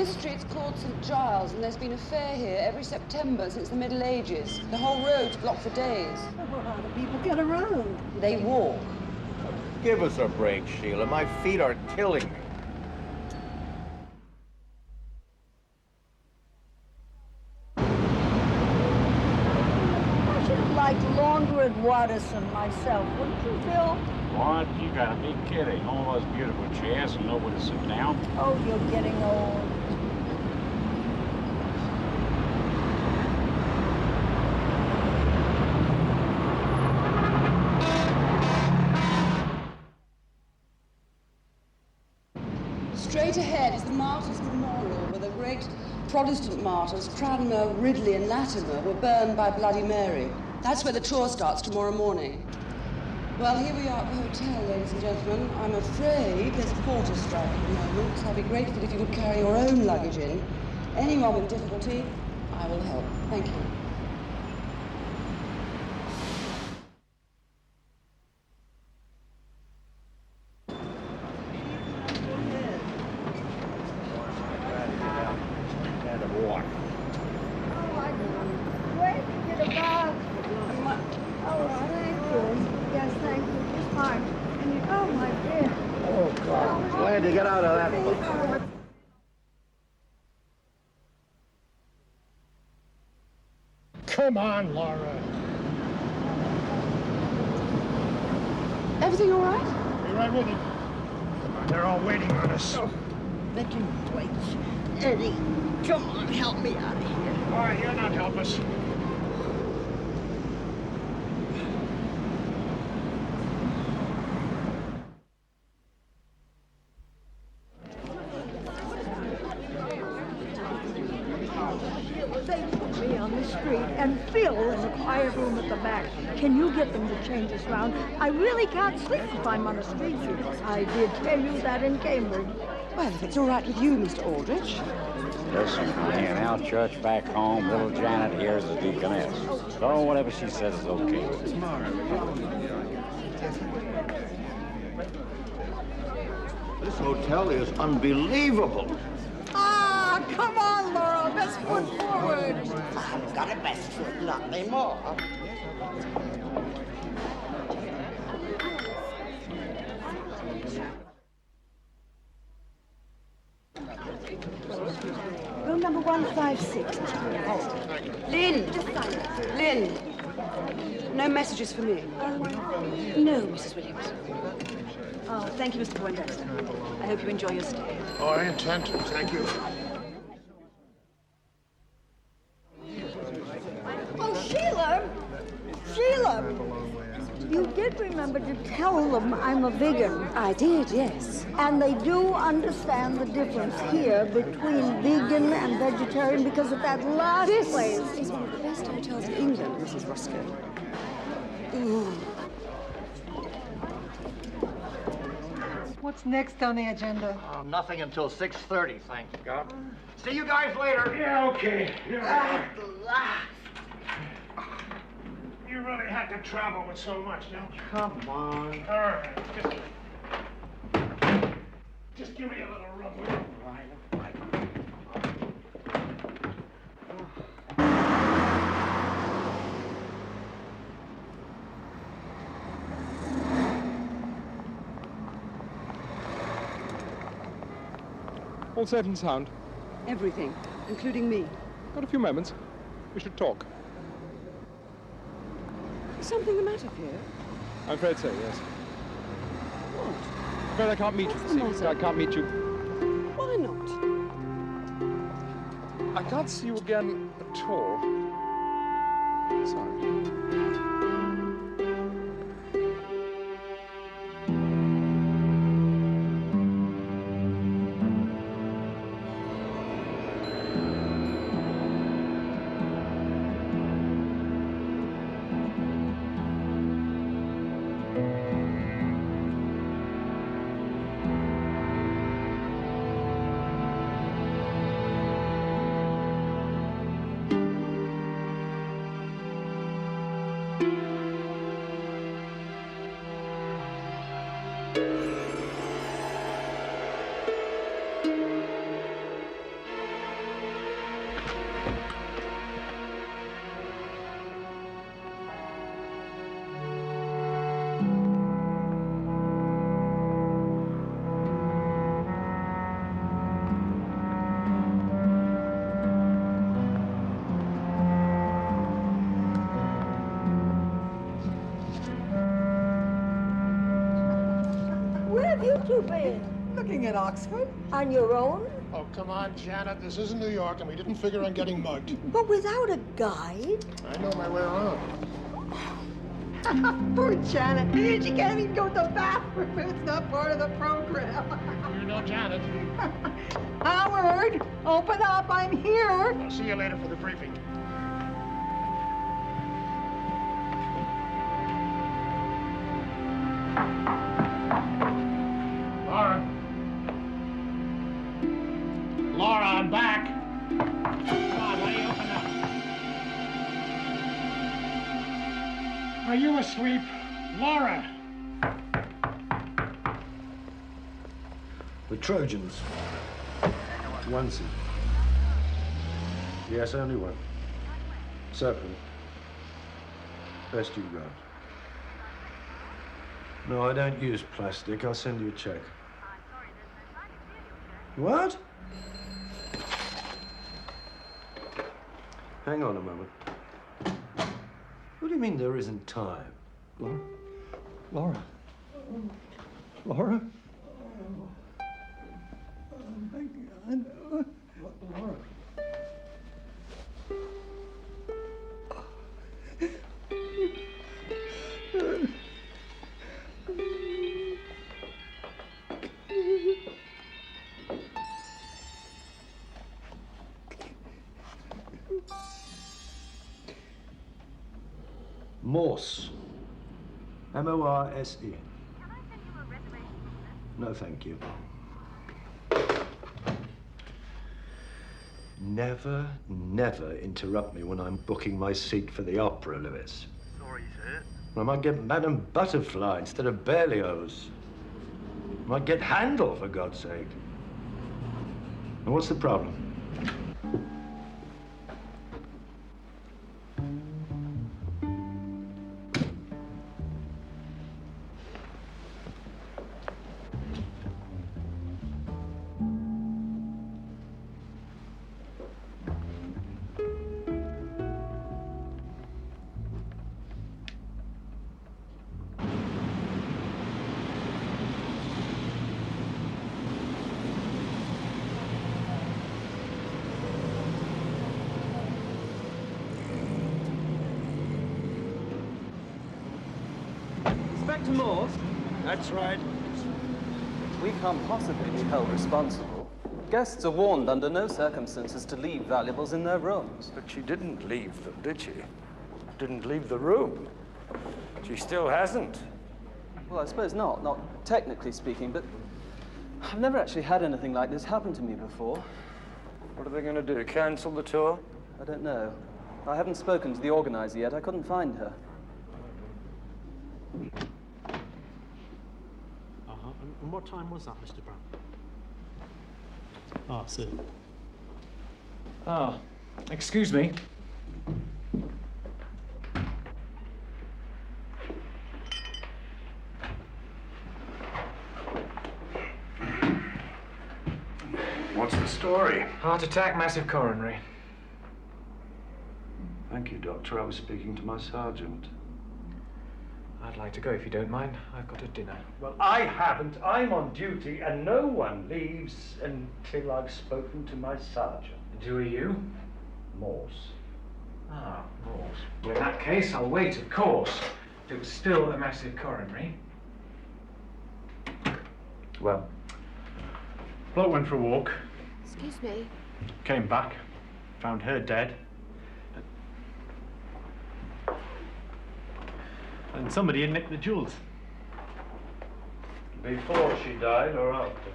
street's called St. Giles, and there's been a fair here every September since the Middle Ages. The whole road's blocked for days. Well, how do people get around? They walk. Give us a break, Sheila. My feet are killing me. I should like longer at Watterson myself, wouldn't you, Phil? What? You gotta be kidding. All those beautiful chairs and nowhere to sit down. Oh, you're getting old. Straight ahead is the Martyrs' Memorial, where the great Protestant martyrs, Cranmer, Ridley, and Latimer, were burned by Bloody Mary. That's where the tour starts tomorrow morning. Well, here we are at the hotel, ladies and gentlemen. I'm afraid there's a porter strike at the moment, so I'd be grateful if you would carry your own luggage in. Anyone with difficulty, I will help. Thank you. Get out of that boat. Come on, Laura. Everything all right? Be right with you. They're all waiting on us. Oh, Vicky, wait. Eddie, come on, help me out of here. All right, you're not help us. And Phil in the quiet room at the back. Can you get them to change us round? I really can't sleep if I'm on a street view. I did tell you that in Cambridge. Well, if it's all right with you, Mr. Aldrich. Listen, honey, in our church back home, little Janet here is a deaconess. So whatever she says is okay. This hotel is unbelievable. Ah, come on, Laura. Best foot forward. I've got a best foot, nothing more. Room number 156. Lynn, no messages for me. No, Mrs. Williams. Oh, thank you, Mr. Poindexter. I hope you enjoy your stay. Oh, I intend to. Thank you. Oh, Sheila! Sheila! You did remember to tell them I'm a vegan. I did, yes. And they do understand the difference here between vegan and vegetarian because of that last place. This is one of the best hotels in England, Mrs. Roscoe. Ooh. What's next on the agenda? Nothing until 6:30, thank God. See you guys later. Yeah, okay. At last. You really had to travel with so much, don't you? Come on. All right, just give me a little rub. All safe and sound? Everything, including me. Got a few moments. We should talk. Is something the matter, Pierre? I'm afraid so, yes. What? I'm afraid I can't meet you this evening. I can't meet you. Why not? I can't see you again at all. Sorry. you been? Looking at Oxford. On your own? Oh, come on, Janet. This isn't New York, and we didn't figure on getting mugged. But without a guide? I know my way around. Poor Janet. She can't even go to the bathroom. It's not part of the program. You know Janet. Howard, open up. I'm here. I'll see you later for the briefing. Laura. Laura, I'm back. Come on, honey, open up. Are you asleep? Laura! The Trojans. Onesie. Yes, only one. Serpent. Best you got. No, I don't use plastic. I'll send you a check. What? Hang on a moment. What do you mean there isn't time? Laura? Laura? Laura? Oh, my God. Laura? Morse. M-O-R-S-E. Can I send you a reservation? No, thank you. Never, never interrupt me when I'm booking my seat for the opera, Lewis. Sorry, sir. I might get Madame Butterfly instead of Berlioz. I might get Handel, for God's sake. And what's the problem? Inspector Morse? That's right. We can't possibly be held responsible. Guests are warned under no circumstances to leave valuables in their rooms. But she didn't leave them, did she? Didn't leave the room. She still hasn't. Well, I suppose not technically speaking, but I've never actually had anything like this happen to me before. What are they going to do, cancel the tour? I don't know. I haven't spoken to the organizer yet. I couldn't find her. And what time was that, Mr. Brown? Ah, sir. Ah, excuse me. What's the story? Heart attack, massive coronary. Thank you, Doctor. I was speaking to my sergeant. I'd like to go if you don't mind. I've got a dinner. Well, I haven't. I'm on duty, and no one leaves until I've spoken to my sergeant. And who are you? Morse. Ah, Morse. Well, in that case, I'll wait, of course. If it was still a massive coronary. Well, Bloke went for a walk, Excuse me. came back, found her dead. And somebody had nicked the jewels. before she died or after?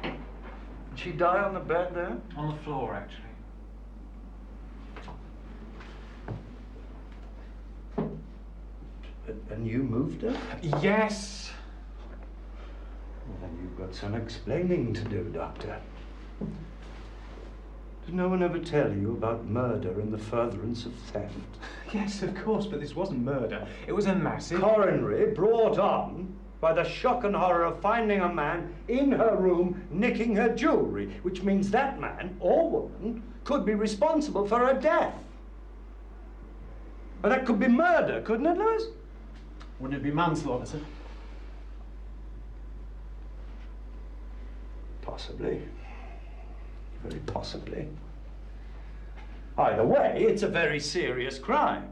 Did she die on the bed there? On the floor, actually. And you moved her? Yes. Well, then you've got some explaining to do, Doctor. Did no one ever tell you about murder and the furtherance of theft? Yes, of course, but this wasn't murder. It was a massive... Coronary brought on by the shock and horror of finding a man in her room nicking her jewelry, which means that man, or woman, could be responsible for her death. But that could be murder, couldn't it, Lewis? Wouldn't it be manslaughter, sir? Possibly. Very possibly. Either way, it's a very serious crime.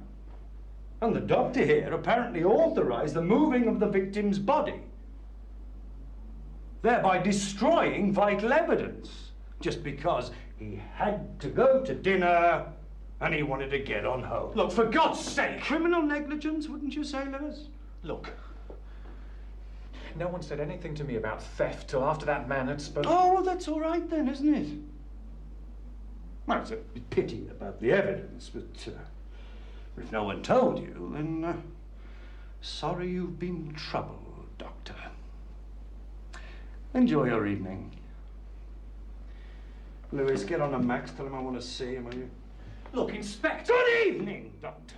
And the doctor here apparently authorized the moving of the victim's body, thereby destroying vital evidence, just because he had to go to dinner and he wanted to get on home. Look, for God's sake! Criminal negligence, wouldn't you say, Lewis? Look, no one said anything to me about theft till after that man had spoken. Oh, well, that's all right then, isn't it? Well, it's a pity about the evidence, but if no one told you, then sorry you've been troubled, Doctor. Enjoy your evening. Lewis, get on to Max. Tell him I want to see him, will you? Look, Inspector. Good evening, Doctor.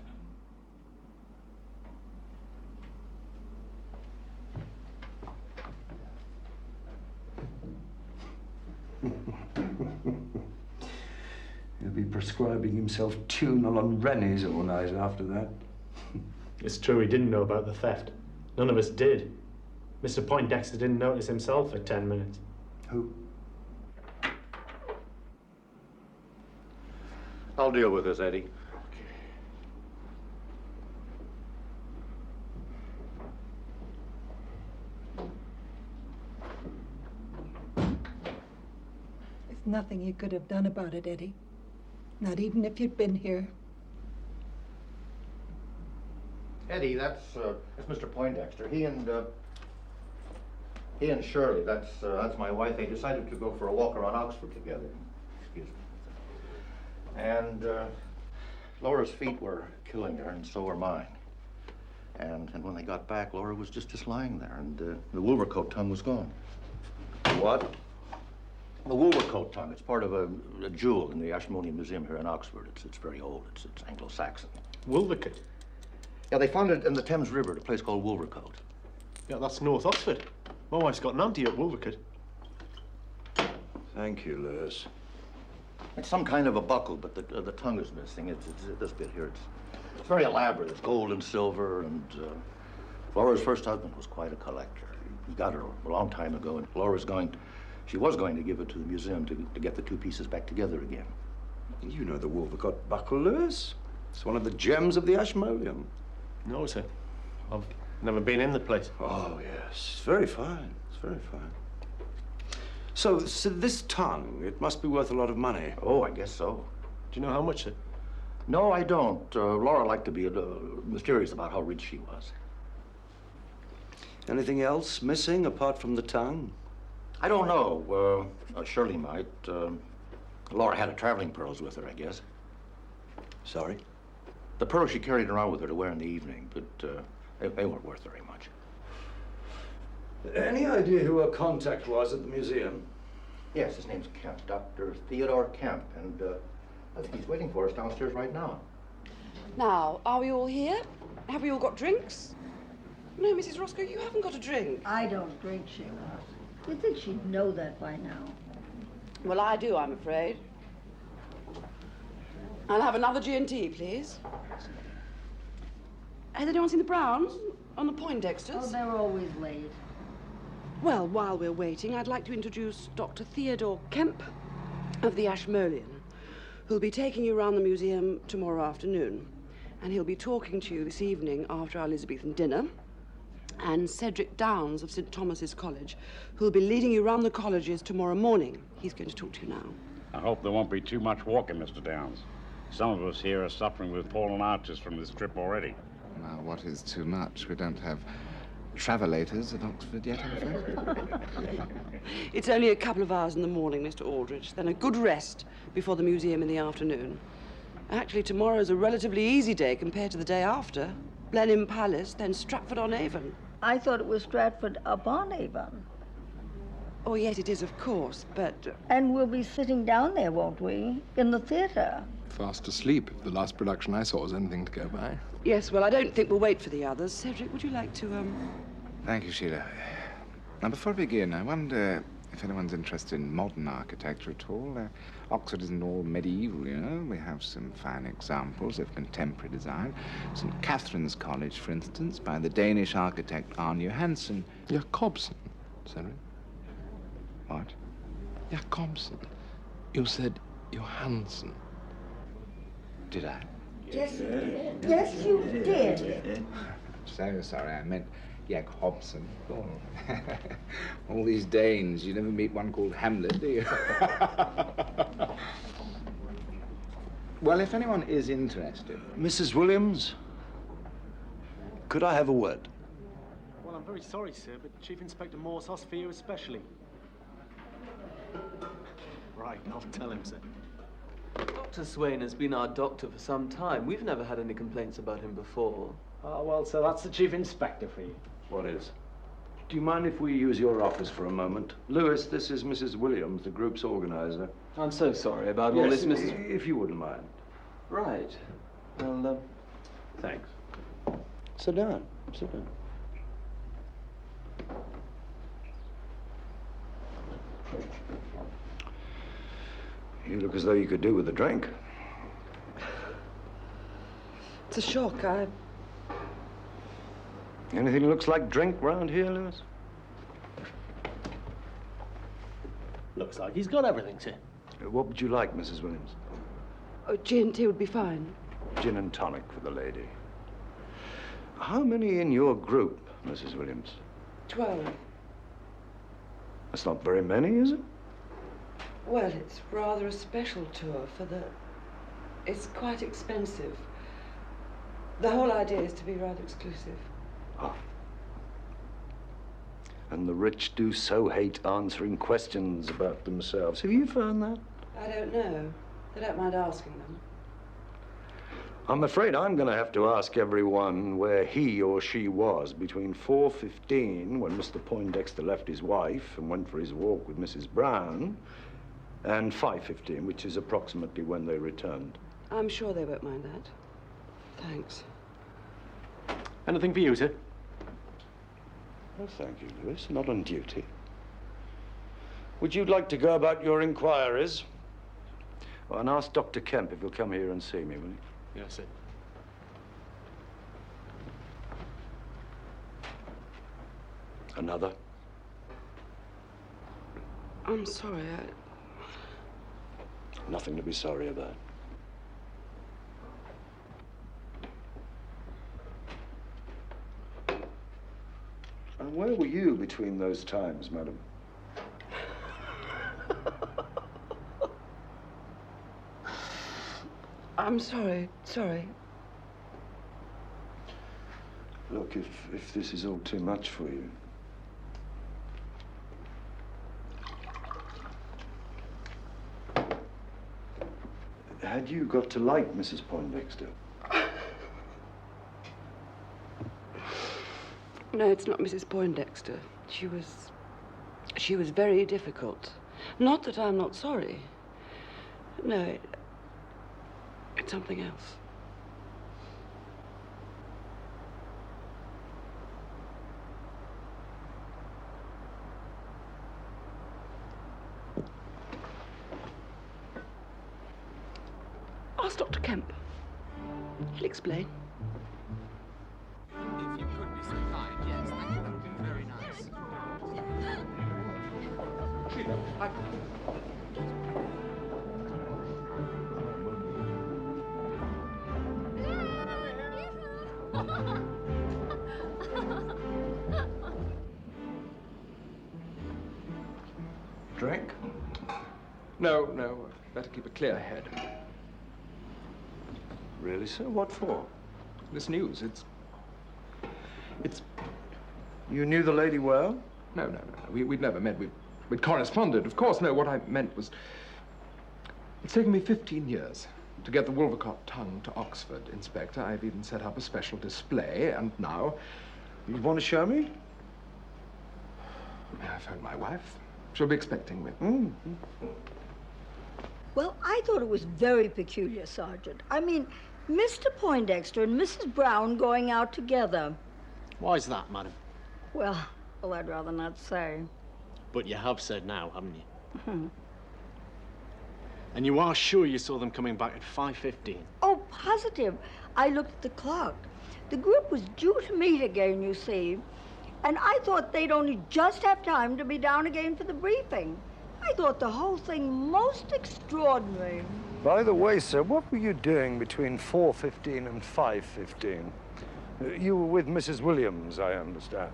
He'll be prescribing himself Tunel and Rennies all night after that. It's true he didn't know about the theft. None of us did. Mr. Poindexter didn't notice himself for 10 minutes. Who? I'll deal with this, Eddie. There's nothing you could have done about it, Eddie. Not even if you'd been here. Eddie, that's Mr. Poindexter. He and Shirley, that's my wife. They decided to go for a walk around Oxford together. Excuse me. And Laura's feet were killing her, and so were mine. And when they got back, Laura was just lying there, and the Wolvercote Tongue was gone. What? The Wolvercote Tongue. It's part of a jewel in the Ashmolean Museum here in Oxford. It's very old. It's Anglo-Saxon. Wolvercote? Yeah, they found it in the Thames River at a place called Wolvercote. Yeah, that's North Oxford. My wife's got an auntie at Wolvercote. Thank you, Lewis. It's some kind of a buckle, but the tongue is missing. It's this bit here. It's very elaborate. It's gold and silver, and Laura's first husband was quite a collector. He got her a long time ago, and she was going to give it to the museum to get the two pieces back together again. You know the Wolvercote buckle, Lewis. It's one of the gems of the Ashmolean. No, sir. I've never been in the place. Oh, yes. It's very fine. It's very fine. So this tongue, it must be worth a lot of money. Oh, I guess so. Do you know how much, sir? No, I don't. Laura liked to be mysterious about how rich she was. Anything else missing apart from the tongue? I don't know. Shirley might. Laura had her traveling pearls with her, I guess. Sorry? The pearls she carried around with her to wear in the evening, but they weren't worth very much. Any idea who her contact was at the museum? Yes, his name's Kemp, Dr. Theodore Kemp, and I think he's waiting for us downstairs right now. Now, are we all here? Have we all got drinks? No, Mrs. Roscoe, you haven't got a drink. I don't drink, Sheila. You'd think she'd know that by now. Well, I do, I'm afraid. I'll have another G&T, please. Has anyone seen the Browns on the Poindexters? Oh, they're always late. Well, while we're waiting, I'd like to introduce Dr. Theodore Kemp of the Ashmolean, who'll be taking you around the museum tomorrow afternoon. And he'll be talking to you this evening after our Elizabethan dinner. And Cedric Downs of St. Thomas's College, who'll be leading you around the colleges tomorrow morning. He's going to talk to you now. I hope there won't be too much walking, Mr. Downs. Some of us here are suffering with fallen arches from this trip already. Now, what is too much? We don't have travelators at Oxford yet, I'm afraid. It's only a couple of hours in the morning, Mr. Aldrich, then a good rest before the museum in the afternoon. Actually, tomorrow's a relatively easy day compared to the day after. Blenheim Palace, then Stratford-on-Avon. I thought it was Stratford-upon-Avon. Oh, yes, it is, of course, but... And we'll be sitting down there, won't we? In the theatre. Fast asleep, if the last production I saw was anything to go by. Yes, well, I don't think we'll wait for the others. Cedric, would you like to, Thank you, Sheila. Now, before we begin, I wonder If anyone's interested in modern architecture at all, Oxford isn't all medieval, you know. We have some fine examples of contemporary design. St. Catherine's College, for instance, by the Danish architect Arne Johansen. Jacobsen, sorry. What? Jacobsen. You said Johansen. Did I? Yes, you did. Yes, you did. So sorry, I meant Jack Hobson. Oh. All these Danes, you never meet one called Hamlet, do you? Well, if anyone is interested... Mrs. Williams, could I have a word? Well, I'm very sorry, sir, but Chief Inspector Morse asked for you especially. Right, I'll tell him, sir. Dr. Swain has been our doctor for some time. We've never had any complaints about him before. Ah, well, sir, that's the Chief Inspector for you. What is? Do you mind if we use your office for a moment? Lewis, this is Mrs. Williams, the group's organizer. I'm so sorry about all this, Mrs. If you wouldn't mind. Right. Well, Thanks. Sit down. Sit down. You look as though you could do with a drink. It's a shock. Anything that looks like drink round here, Lewis? Looks like he's got everything, sir. What would you like, Mrs. Williams? Oh, G&T would be fine. Gin and tonic for the lady. How many in your group, Mrs. Williams? 12. That's not very many, is it? Well, it's rather a special tour for the... It's quite expensive. The whole idea is to be rather exclusive. Oh. And the rich do so hate answering questions about themselves. Have you found that? I don't know. They don't mind asking them. I'm afraid I'm going to have to ask everyone where he or she was between 4:15, when Mr. Poindexter left his wife and went for his walk with Mrs. Brown, and 5:15, which is approximately when they returned. I'm sure they won't mind that. Thanks. Anything for you, sir? Oh, thank you, Lewis. Not on duty. Would you like to go about your inquiries? Oh, and ask Dr. Kemp if he'll come here and see me, will you? Yes, sir. Another? I'm sorry, Nothing to be sorry about. And where were you between those times, madam? I'm sorry. Look, if this is all too much for you... Had you got to like Mrs. Poindexter? No, it's not Mrs. Poindexter. She was very difficult. Not that I'm not sorry. No, it's something else. Ask Dr. Kemp. He'll explain. If you could be so kind, yes, thank you. That would be very nice. Drink? No, no. Better keep a clear head. Really, sir? What for? This news, it's... You knew the lady well? No. We'd never met. We'd corresponded, of course. No, what I meant was... It's taken me 15 years to get the Wolvercote Tongue to Oxford, Inspector. I've even set up a special display, and now... You want to show me? May I phone my wife? She'll be expecting me. Well, I thought it was very peculiar, Sergeant. I mean, Mr. Poindexter and Mrs. Brown going out together. Why's that, madam? Well, I'd rather not say. But you have said now, haven't you? Hmm. And you are sure you saw them coming back at 5:15? Oh, positive. I looked at the clock. The group was due to meet again, you see. And I thought they'd only just have time to be down again for the briefing. I thought the whole thing most extraordinary. By the way, sir, what were you doing between 4:15 and 5:15? You were with Mrs. Williams, I understand.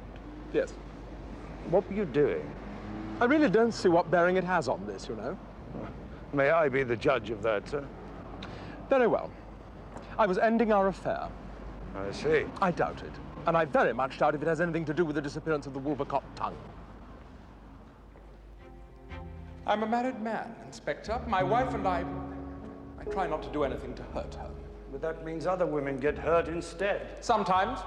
Yes. What were you doing? I really don't see what bearing it has on this, you know. May I be the judge of that, sir? Very well. I was ending our affair. I see. I doubt it. And I very much doubt if it has anything to do with the disappearance of the Wolvercote Tongue. I'm a married man, Inspector. My wife and I try not to do anything to hurt her. But that means other women get hurt instead. Sometimes.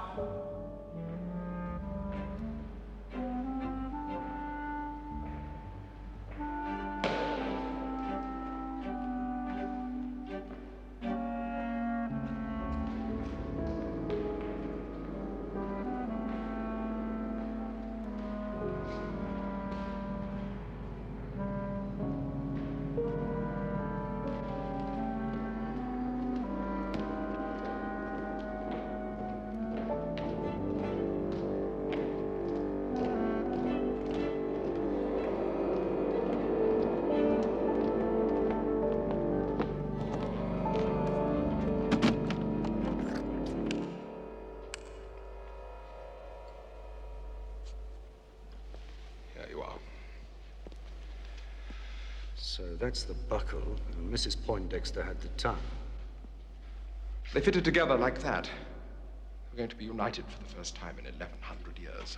So that's the buckle, and Mrs. Poindexter had the tongue. They fitted together like that. We're going to be united for the first time in 1100 years.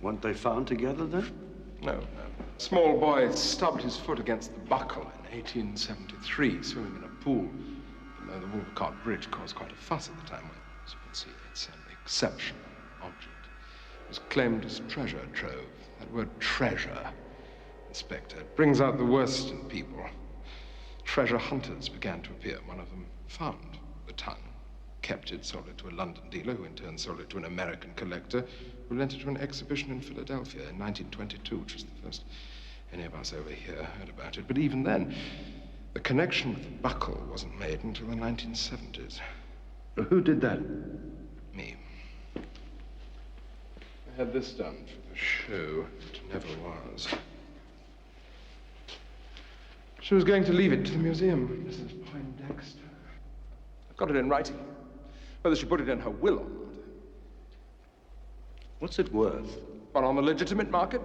Weren't they found together then? No, no. Small boy stubbed his foot against the buckle in 1873, swimming in a pool. Below the Wolvercote Bridge caused quite a fuss at the time. Well, as you can see, it's an exceptional object. It was claimed as treasure trove. That word treasure, Inspector, it brings out the worst in people. Treasure hunters began to appear. One of them found the tongue, kept it, sold it to a London dealer, who in turn sold it to an American collector, who lent it to an exhibition in Philadelphia in 1922, which was the first any of us over here heard about it. But even then, the connection with the buckle wasn't made until the 1970s. Who did that? Me. I had this done for the show. It never was. She was going to leave it to the museum, Mrs. Poindexter. I've got it in writing. Whether she put it in her will or not. What's it worth? But on the legitimate market?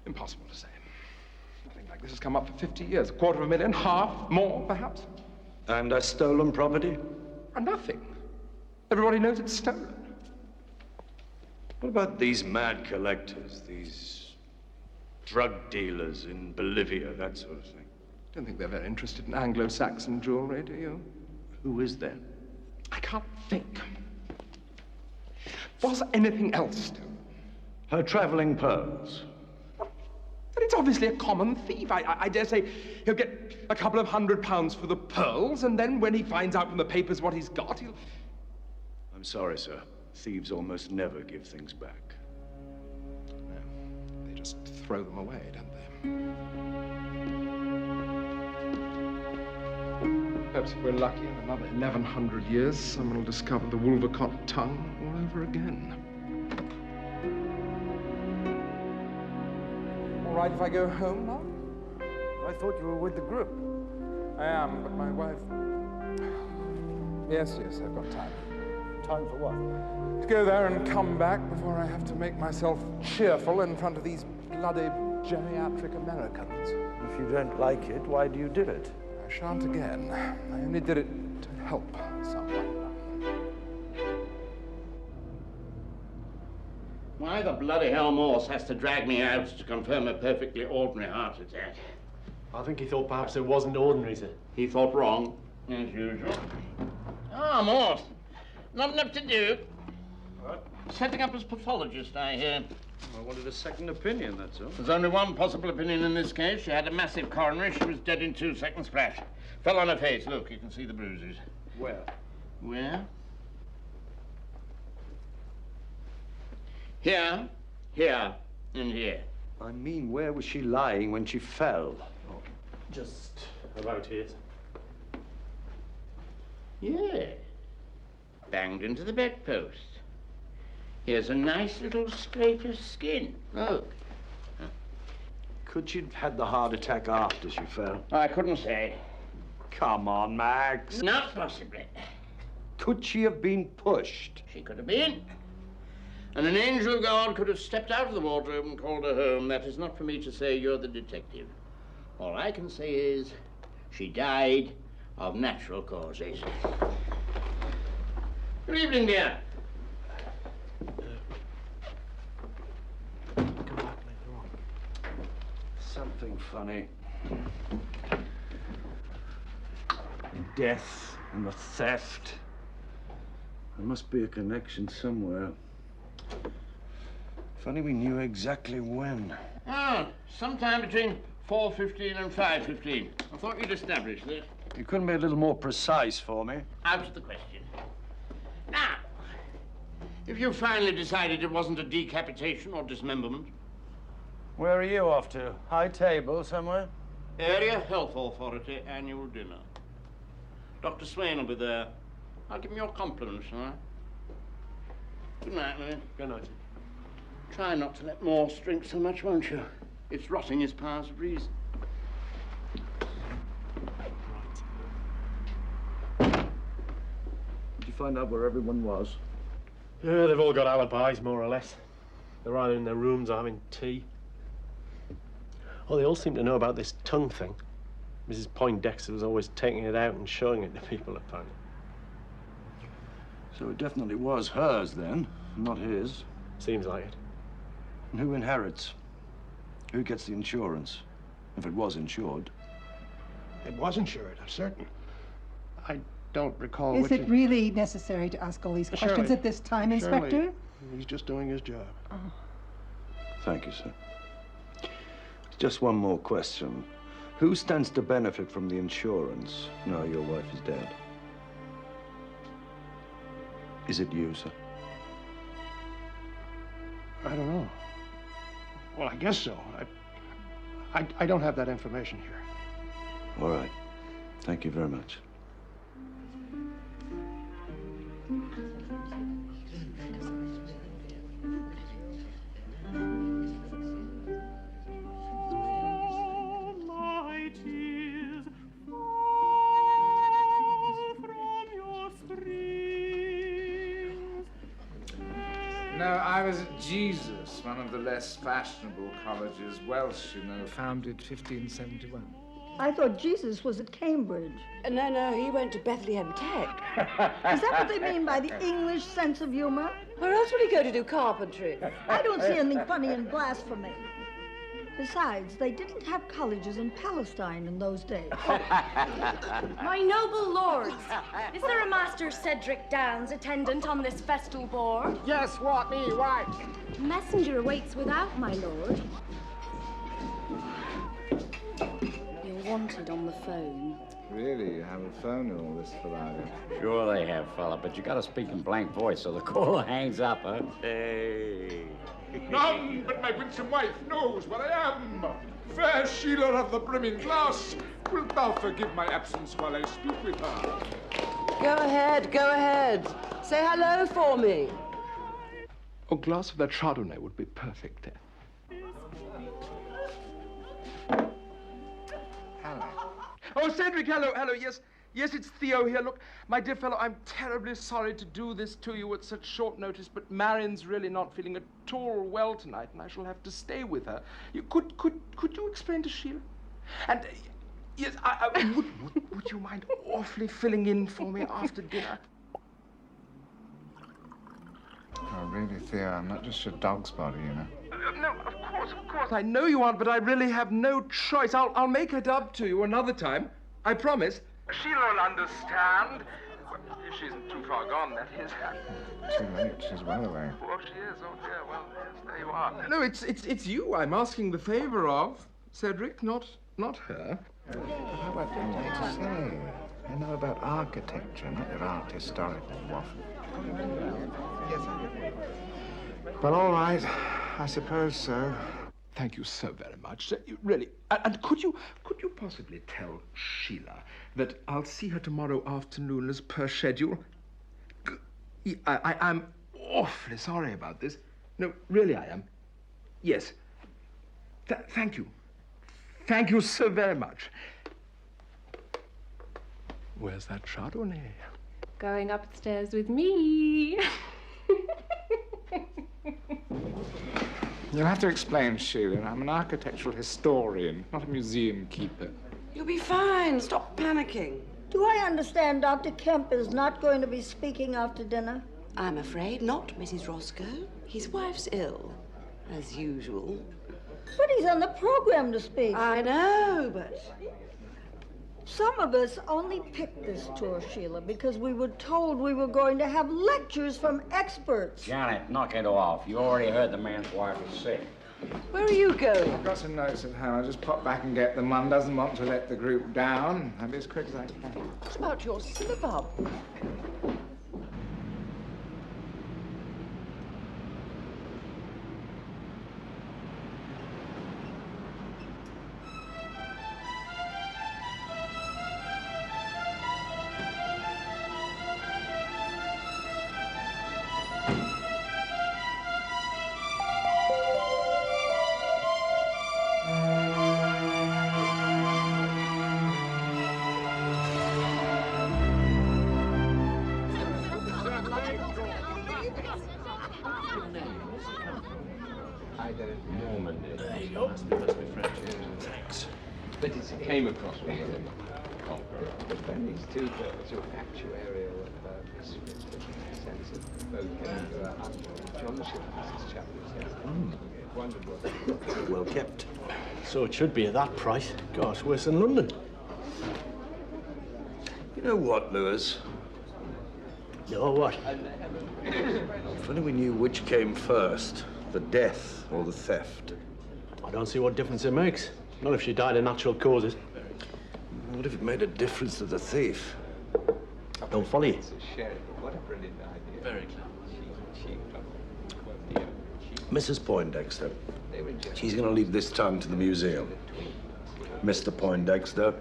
Impossible to say. Nothing like this has come up for 50 years. $250,000, half, more, perhaps. And stolen property? Nothing. Everybody knows it's stolen. What about these mad collectors, these drug dealers in Bolivia, that sort of thing? Don't think they're very interested in Anglo-Saxon jewelry, do you? Who is there? I can't think. Was anything else stolen? Her traveling pearls. But it's obviously a common thief. I dare say he'll get a couple of £100 for the pearls, and then when he finds out from the papers what he's got, he'll... I'm sorry, sir. Thieves almost never give things back. No, they just throw them away, don't they? Perhaps if we're lucky, in another 1100 years, someone will discover the Wolvercote Tongue all over again. All right if I go home now? I thought you were with the group. I am, but my wife... Yes, I've got time. Time for what? To go there and come back before I have to make myself cheerful in front of these bloody geriatric Americans. If you don't like it, why do you do it? I shan't again. I only did it to help someone. Why the bloody hell Morse has to drag me out to confirm a perfectly ordinary heart attack? I think he thought perhaps it wasn't ordinary, sir. He thought wrong, as usual. Ah, Morse. Not enough to do. What? Setting up as pathologist, I hear. I wanted a second opinion, that's all. There's only one possible opinion in this case. She had a massive coronary. She was dead in 2 seconds flat. Fell on her face. Look, you can see the bruises. Where? Where? Here, here, and here. I mean, where was she lying when she fell? Oh, just about here. Yeah. Banged into the bedpost. Here's a nice little scrape of skin. Look. Could she have had the heart attack after she fell? I couldn't say. Come on, Max. Not possibly. Could she have been pushed? She could have been. And an angel of God could have stepped out of the wardrobe and called her home. That is not for me to say. You're the detective. All I can say is she died of natural causes. Good evening, dear. Come back later on. Something funny. The death and the theft. There must be a connection somewhere. Funny we knew exactly when. Ah, sometime between 4:15 and 5:15. I thought you'd established this. You couldn't be a little more precise for me? Out of the question. Now, if you finally decided it wasn't a decapitation or dismemberment. Where are you off to? High table somewhere? Area Health Authority annual dinner. Dr. Swain will be there. I'll give him your compliments, huh? Good night, Louis. Good night. Try not to let Morse drink so much, won't you? It's rotting his powers of reason. Did you find out where everyone was? Yeah, they've all got alibis, more or less. They're either in their rooms or having tea. Oh, they all seem to know about this tongue thing. Mrs. Poindexter was always taking it out and showing it to people, apparently. So it definitely was hers, then, not his. Seems like it. And who inherits? Who gets the insurance? If it was insured. It was insured, I'm certain. I don't recall Is it really necessary to ask all these questions at this time, Inspector? Surely. He's just doing his job. Oh. Thank you, sir. Just one more question. Who stands to benefit from the insurance now your wife is dead? Is it you, sir? I don't know. Well, I guess so. I don't have that information here. All right. Thank you very much. No, I was at Jesus, one of the less fashionable colleges, Welsh, you know, founded 1571. I thought Jesus was at Cambridge. No, he went to Bethlehem Tech. Is that what they mean by the English sense of humor? Where else would he go to do carpentry? I don't see anything funny in blasphemy. Besides, they didn't have colleges in Palestine in those days. My noble lords, is there a Master Cedric Downs attendant on this festal board? Yes, Whately, why? Messenger waits without, my lord. You're wanted on the phone. Really, you have a phone and all this palaver? Sure they have, fella, but you gotta speak in blank voice so the caller hangs up, huh? Hey. None but my winsome wife knows where I am. Fair Sheila of the brimming glass, wilt thou forgive my absence while I speak with her? Go ahead, go ahead. Say hello for me. A glass of that Chardonnay would be perfect there. Hello. Oh, Cedric, hello, yes. Yes, it's Theo here. Look, my dear fellow, I'm terribly sorry to do this to you at such short notice, but Marion's really not feeling at all well tonight, and I shall have to stay with her. Could you explain to Sheila? And, yes, would you mind awfully filling in for me after dinner? Oh, really, Theo, I'm not just your dog's body, you know. No, of course. I know you aren't, but I really have no choice. I'll make it up to you another time. I promise. She'll understand. If she isn't too far gone, that is. Too late, she's well away. Oh, she is. Oh, dear. Well, yes, there you are. No, it's you I'm asking the favor of, Cedric, not her. How about you want to say? I know about architecture, not your art historical waffle. Yes, well, all right. I suppose so. Thank you so very much. Really. And could you possibly tell Sheila that I'll see her tomorrow afternoon as per schedule? I'm awfully sorry about this. No, really I am. Yes. Thank you. Thank you so very much. Where's that Chardonnay? Going upstairs with me. You'll have to explain, Sheila. I'm an architectural historian, not a museum keeper. You'll be fine. Stop panicking. Do I understand Dr. Kemp is not going to be speaking after dinner? I'm afraid not, Mrs. Roscoe. His wife's ill, as usual. But he's on the program to speak. I know, but... Some of us only picked this tour, Sheila, because we were told we were going to have lectures from experts. Janet, knock it off. You already heard the man's wife is sick. Where are you going? I've got some notes at home. I'll just pop back and get them. One doesn't want to let the group down. I'll be as quick as I can. What about your slip-up? But it came across me in the conqueror. But then these two girls who are actuarial sense of both John Shipley's chapter wondered what. Well kept. So it should be at that price. Gosh, worse than London. You know what, Lewis? No, what? If only we knew which came first, the death or the theft. I don't see what difference it makes. Not if she died of natural causes. What if it made a difference to the thief? Don't follow you. What a brilliant idea. Very clever. Mrs. Poindexter. She's going to leave this tongue to the museum. Mr. Poindexter.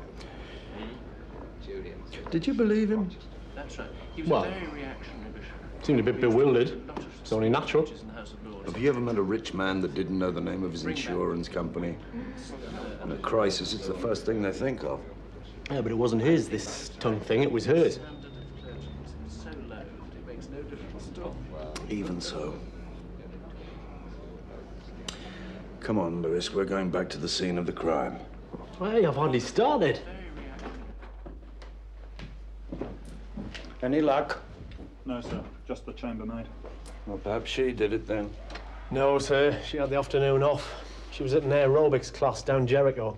Did you believe him? That's right. He was Well, a very reactionary bishop. Seemed a bit bewildered. It's only natural. Have you ever met a rich man that didn't know the name of his insurance company? In a crisis, it's the first thing they think of. Yeah, but it wasn't his, this tongue thing. It was hers. So low, it makes no difference at all. Even so. Come on, Lewis. We're going back to the scene of the crime. Hey, I've hardly started. Any luck? No, sir. Just the chambermaid. Well, perhaps she did it then. No, sir. She had the afternoon off. She was at an aerobics class down Jericho.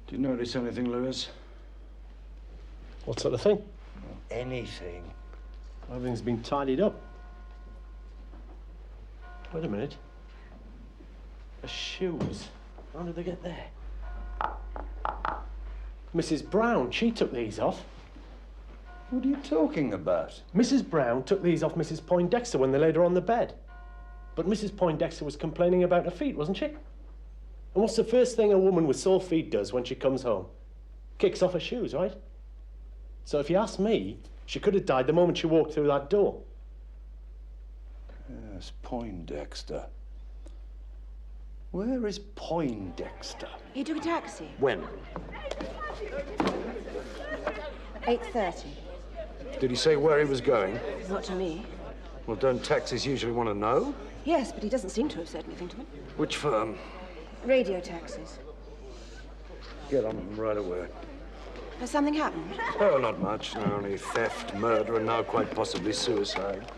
Do you notice anything, Lewis? What sort of thing? Anything. Everything's been tidied up. Wait a minute. The shoes. How did they get there? Mrs. Brown, she took these off. What are you talking about? Mrs. Brown took these off Mrs. Poindexter when they laid her on the bed. But Mrs. Poindexter was complaining about her feet, wasn't she? And what's the first thing a woman with sore feet does when she comes home? Kicks off her shoes, right? So if you ask me, she could have died the moment she walked through that door. Yes, Poindexter. Where is Poindexter? He took a taxi. When? 8:30. Did he say where he was going? Not to me. Well, don't taxis usually want to know? Yes, but he doesn't seem to have said anything to me. Which firm? Radio taxis. Get on them right away. Has something happened? Oh, not much. No, only theft, murder, and now quite possibly suicide.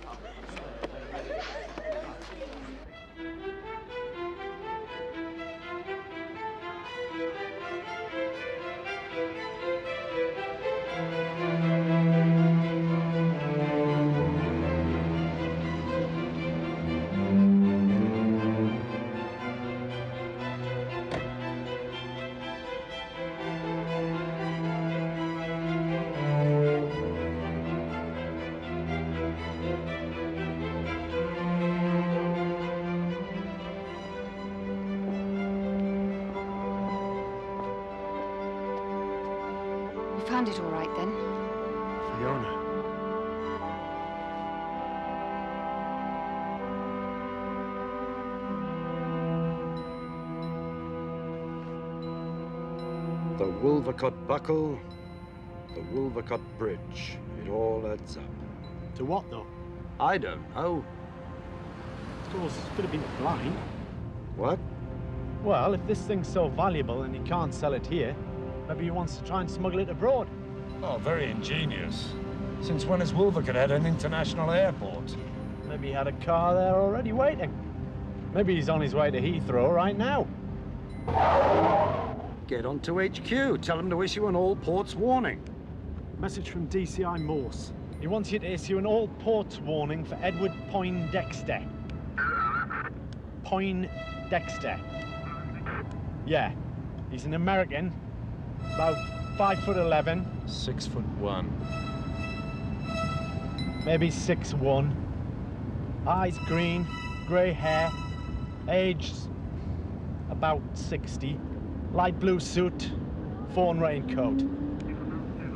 found it all right then. Fiona. The Wolvercote buckle, the Wolvercote bridge. It all adds up. To what, though? I don't know. I suppose it could have been blind. What? Well, if this thing's so valuable and he can't sell it here, maybe he wants to try and smuggle it abroad. Oh, very ingenious. Since when has Wolvercote had an international airport? Maybe he had a car there already waiting. Maybe he's on his way to Heathrow right now. Get on to HQ. Tell him to issue an all-ports warning. Message from DCI Morse. He wants you to issue an all-ports warning for Edward Poindexter. Poindexter. Yeah. He's an American. About 5'11". 6'1". Maybe 6'1". Eyes green, grey hair. Age about 60. Light blue suit, fawn raincoat.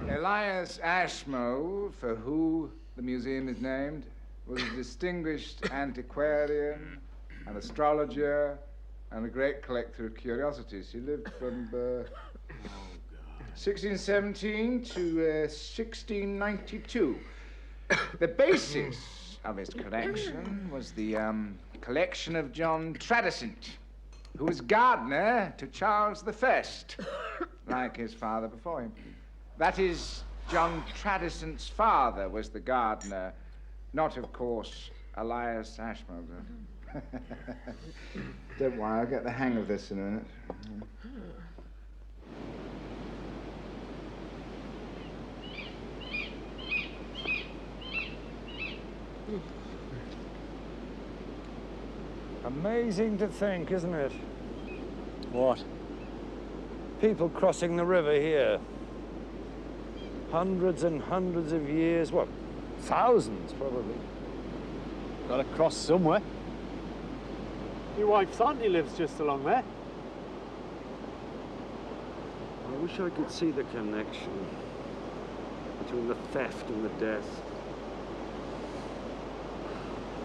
Elias Ashmole, for who the museum is named, was a distinguished antiquarian, an astrologer, and a great collector of curiosities. He lived from 1617 to 1692. The basis of his collection was the collection of John Tradisant, who was gardener to Charles I, like his father before him. That is, John Tradisant's father was the gardener, not, of course, Elias Ashmole. Don't worry, I'll get the hang of this in a minute. Amazing to think, isn't it? What? People crossing the river here. Hundreds and hundreds of years, what, thousands probably. Gotta cross somewhere. Your wife's auntie lives just along there. I wish I could see the connection between the theft and the death.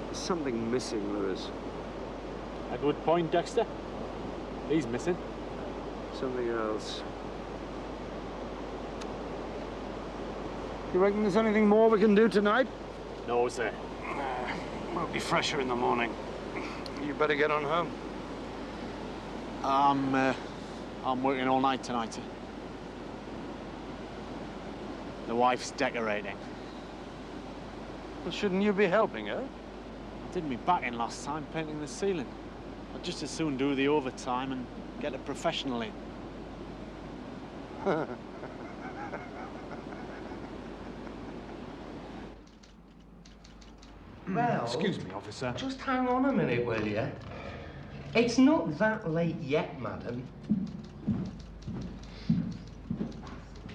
There's something missing, Lewis. Edward Poindexter? He's missing. Something else. You reckon there's anything more we can do tonight? No, sir. We'll be fresher in the morning. You better get on home. I'm working all night tonight, sir. The wife's decorating. Well, shouldn't you be helping her? I did me back in last time painting the ceiling. I'd just as soon do the overtime and get a professional in. Well, excuse me, officer. Just hang on a minute, will you? It's not that late yet, madam.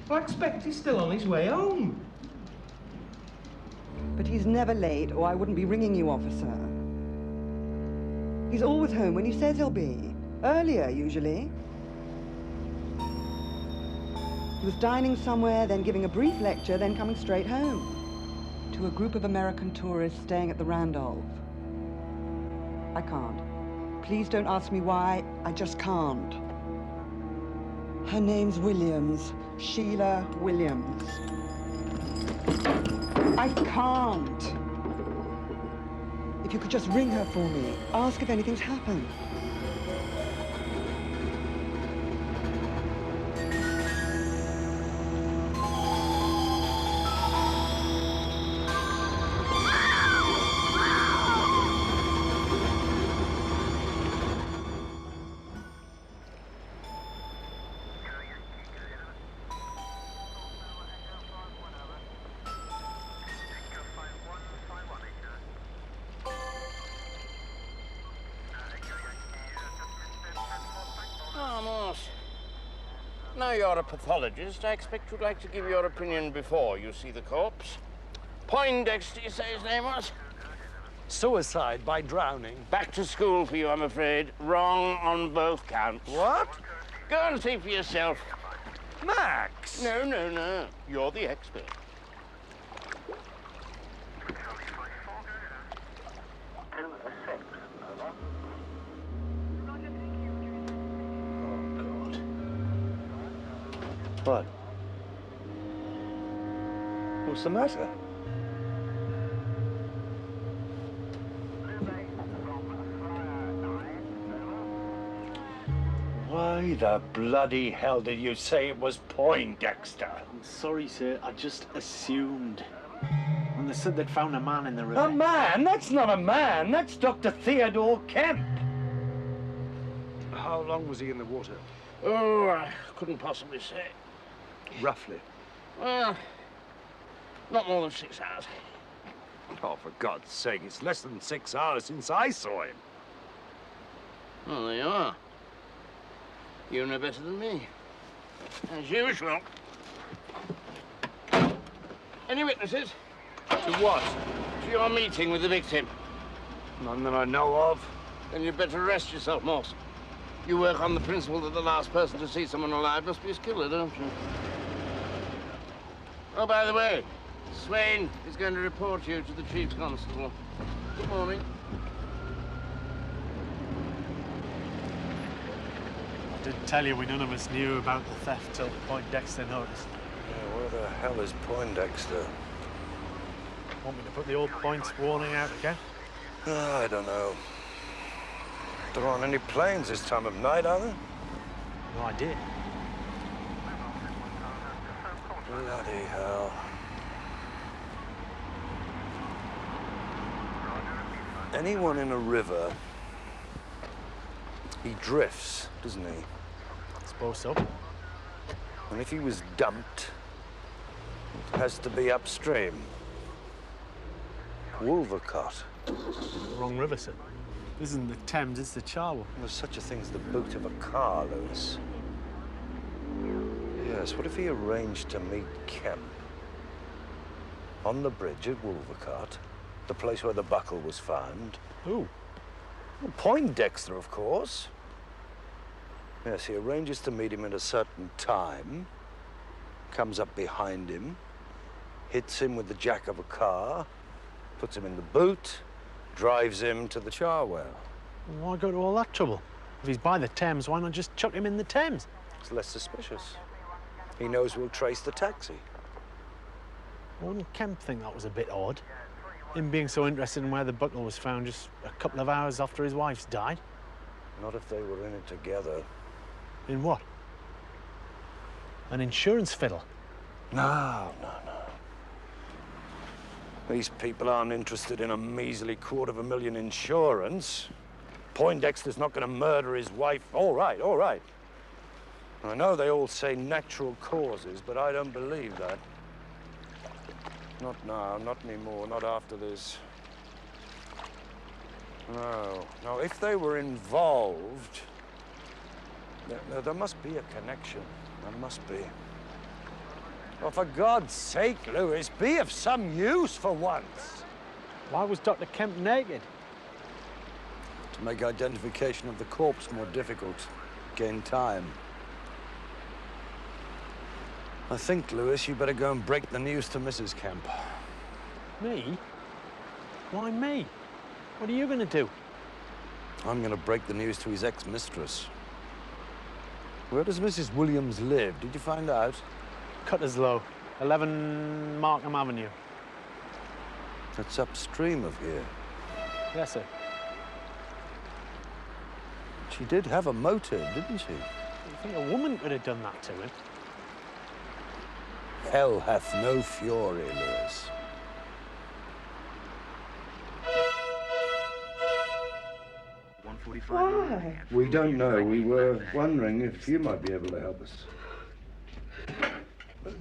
I expect he's still on his way home. But he's never late, or I wouldn't be ringing you, officer. He's always home when he says he'll be. Earlier, usually. He was dining somewhere, then giving a brief lecture, then coming straight home. To a group of American tourists staying at the Randolph. I can't. Please don't ask me why. I just can't. Her name's Williams. Sheila Williams. I can't. If you could just ring her for me. Ask if anything's happened. Now you're a pathologist, I expect you'd like to give your opinion before you see the corpse. Poindexter, you say his name was? Suicide by drowning. Back to school for you, I'm afraid. Wrong on both counts. What? Go and see for yourself. Max! No, no, no. You're the expert. What? What's the matter? Why the bloody hell did you say it was Poindexter? I'm sorry, sir. I just assumed. When they said they'd found a man in the river. A man? That's not a man. That's Dr. Theodore Kemp. How long was he in the water? Oh, I couldn't possibly say. Roughly. Well, not more than 6 hours. Oh, for God's sake, it's less than 6 hours since I saw him. Well, there you are. You know better than me. As usual. Any witnesses? To what? To your meeting with the victim. None that I know of. Then you'd better rest yourself, Morse. You work on the principle that the last person to see someone alive must be his killer, don't you? Oh, by the way, Swain is going to report you to the Chief Constable. Good morning. I did tell you we none of us knew about the theft till Poindexter noticed. Yeah, where the hell is Poindexter? Want me to put the old points warning out again? Oh, I don't know. There aren't any planes this time of night, are there? No idea. Bloody hell. Anyone in a river, he drifts, doesn't he? I suppose so. And if he was dumped, it has to be upstream. Wolvercote. Wrong river, sir. This isn't the Thames, it's the Charwell. There's such a thing as the boot of a car, Lewis. Yes, what if he arranged to meet Kemp on the bridge at Wolvercote, the place where the buckle was found? Who? Well, Poindexter, of course. Yes, he arranges to meet him at a certain time, comes up behind him, hits him with the jack of a car, puts him in the boot, drives him to the Charwell. Why go to all that trouble? If he's by the Thames, why not just chuck him in the Thames? It's less suspicious. He knows we'll trace the taxi. Wouldn't Kemp think that was a bit odd? Him being so interested in where the buckle was found just a couple of hours after his wife's died? Not if they were in it together. In what? An insurance fiddle? No. These people aren't interested in a measly $250,000 insurance. Poindexter's not going to murder his wife. All right. I know they all say natural causes, but I don't believe that. Not now, not anymore, not after this. No, if they were involved, there must be a connection. There must be. Oh, for God's sake, Lewis, be of some use for once. Why was Dr. Kemp naked? To make identification of the corpse more difficult, gain time. I think, Lewis, you better go and break the news to Mrs. Kemp. Me? Why me? What are you going to do? I'm going to break the news to his ex-mistress. Where does Mrs. Williams live? Did you find out? Cutterslow, 11 Markham Avenue. That's upstream of here. Yes, sir. She did have a motive, didn't she? You think a woman could have done that to him? Hell hath no fury, Lewis. Why? We don't know. We were wondering if you might be able to help us.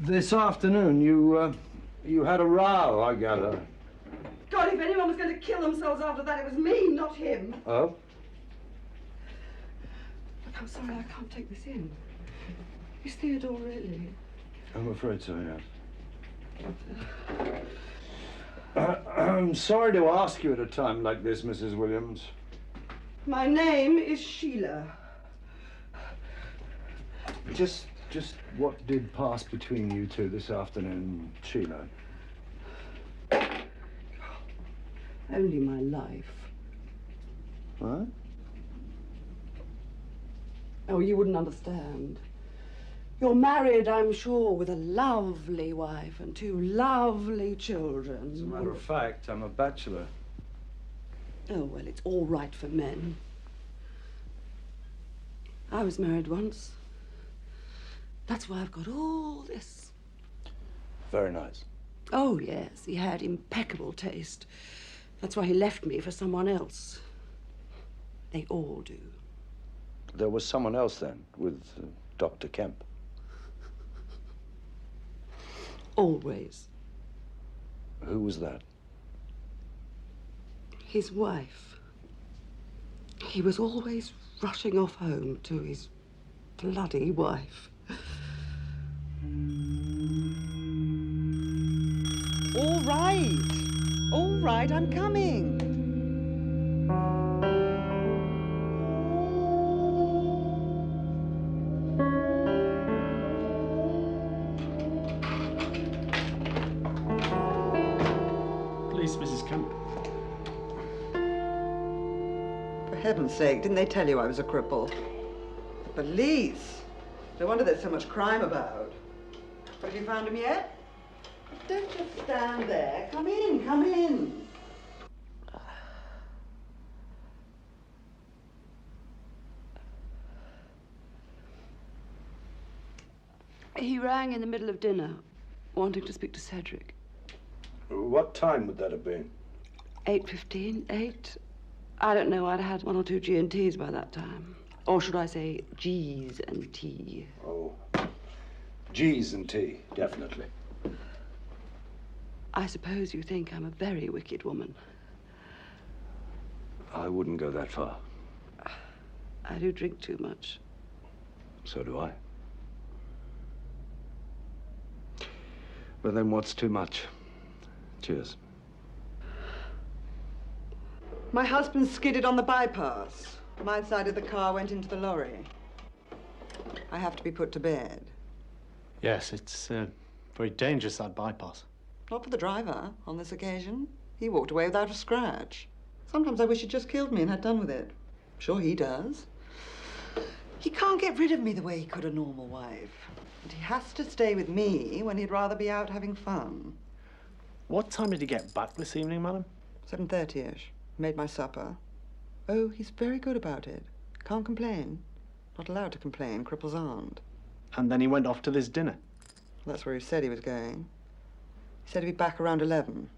This afternoon, you had a row, I gather. God, if anyone was going to kill themselves after that, it was me, not him. Oh? Look, I'm sorry, I can't take this in. Is Theodore really? I'm afraid so, yes. I'm sorry to ask you at a time like this, Mrs. Williams. My name is Sheila. Just Just what did pass between you two this afternoon, Sheila? Only my life. What? Oh, you wouldn't understand. You're married, I'm sure, with a lovely wife and 2 lovely children. As a matter of fact, I'm a bachelor. Oh, well, it's all right for men. I was married once. That's why I've got all this. Very nice. Oh, yes, he had impeccable taste. That's why he left me for someone else. They all do. There was someone else then, with Dr. Kemp. Always. Who was that? His wife. He was always rushing off home to his bloody wife. All right, I'm coming. Please, Mrs. Kemp. For heaven's sake, didn't they tell you I was a cripple? The police. No wonder there's so much crime about. Have you found him yet? Don't just stand there. Come in, come in. He rang in the middle of dinner, wanting to speak to Cedric. What time would that have been? 8:15, 8. I don't know, I'd had 1 or 2 G&Ts by that time. Or should I say G's and T? Oh, G's and T, definitely. I suppose you think I'm a very wicked woman. I wouldn't go that far. I do drink too much. So do I. But then what's too much? Cheers. My husband skidded on the bypass. My side of the car went into the lorry. I have to be put to bed. Yes, it's very dangerous, that bypass. Not for the driver on this occasion. He walked away without a scratch. Sometimes I wish he'd just killed me and had done with it. I'm sure he does. He can't get rid of me the way he could a normal wife. And he has to stay with me when he'd rather be out having fun. What time did he get back this evening, madam? 7:30-ish. Made my supper. Oh, he's very good about it. Can't complain. Not allowed to complain. Cripples aren't. And then he went off to this dinner? That's where he said he was going. He said he'd be back around 11.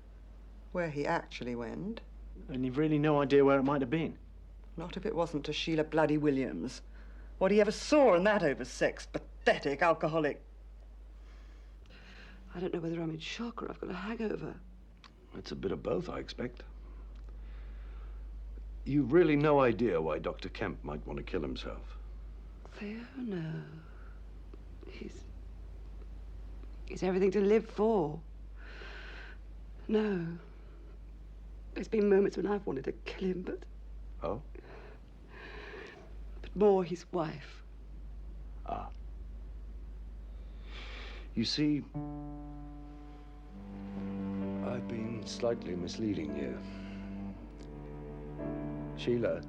Where he actually went. And you've really no idea where it might have been? Not if it wasn't to Sheila bloody Williams. What he ever saw in that oversexed, pathetic, alcoholic... I don't know whether I'm in shock or I've got a hangover. It's a bit of both, I expect. You've really no idea why Dr. Kemp might want to kill himself. Theo, no. He's everything to live for. No. There's been moments when I've wanted to kill him, but... Oh? But more his wife. Ah. You see, I've been slightly misleading you. Sheila,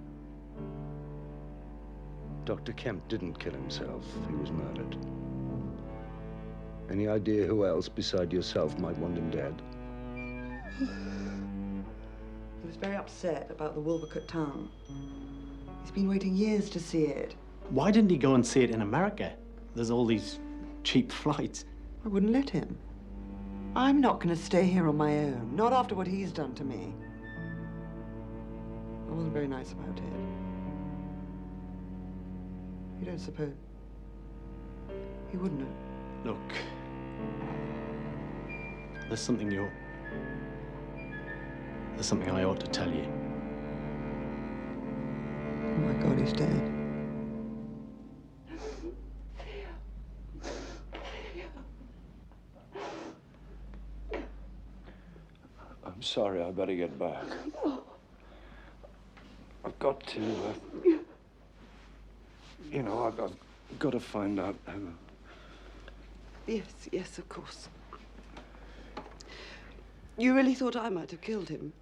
Dr. Kemp didn't kill himself. He was murdered. Any idea who else beside yourself might want him dead? He was very upset about the Wolvercote Tongue. He's been waiting years to see it. Why didn't he go and see it in America? There's all these cheap flights. I wouldn't let him. I'm not going to stay here on my own. Not after what he's done to me. I wasn't very nice about it. You don't suppose... He wouldn't have. Look, there's something I ought to tell you. Oh my God, he's dead. I'm sorry, I better get back. I've got to, you know, I've got to find out Yes, of course. You really thought I might have killed him?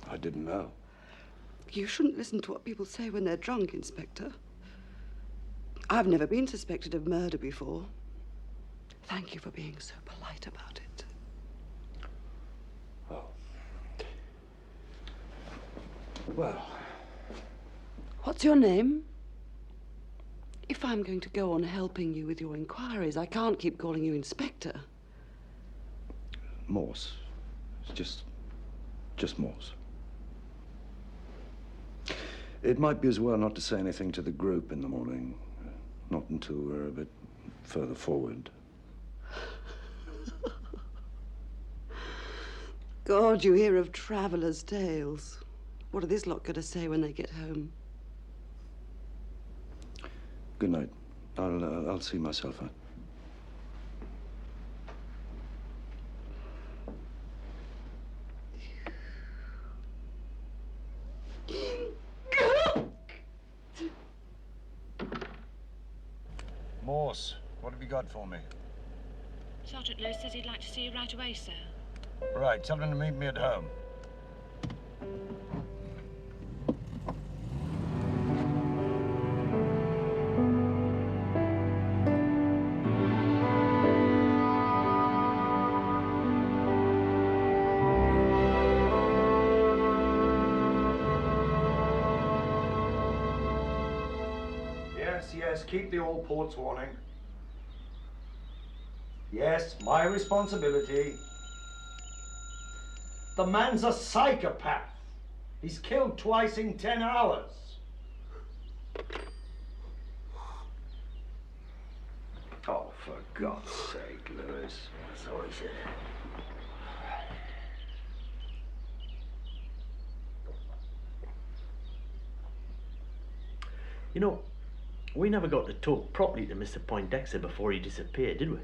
I didn't know. You shouldn't listen to what people say when they're drunk, Inspector. I've never been suspected of murder before. Thank you for being so polite about it. Oh. Well. What's your name? If I'm going to go on helping you with your inquiries, I can't keep calling you Inspector. Morse. It's just Morse. It might be as well not to say anything to the group in the morning. Not until we're a bit further forward. God, you hear of travellers' tales. What are this lot going to say when they get home? Good night. I'll see myself out. Morse, what have you got for me? Sergeant Lewis says he'd like to see you right away, sir. Right, tell him to meet me at home. Yes, keep the all ports warning. Yes, my responsibility. The man's a psychopath. He's killed twice in 10 hours. Oh, for God's sake, Lewis. Sorry, sir. You know, we never got to talk properly to Mr. Poindexter before he disappeared, did we?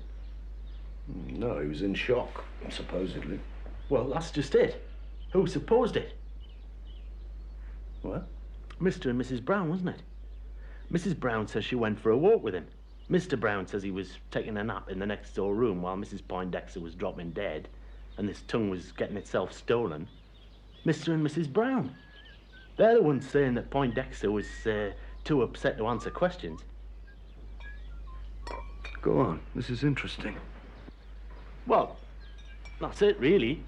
No, he was in shock, supposedly. Well, that's just it. Who supposed it? What? Mr. and Mrs. Brown, wasn't it? Mrs. Brown says she went for a walk with him. Mr. Brown says he was taking a nap in the next door room while Mrs. Poindexter was dropping dead, and this tongue was getting itself stolen. Mr. and Mrs. Brown. They're the ones saying that Poindexter was too upset to answer questions. Go on. This is interesting. Well, that's it, really.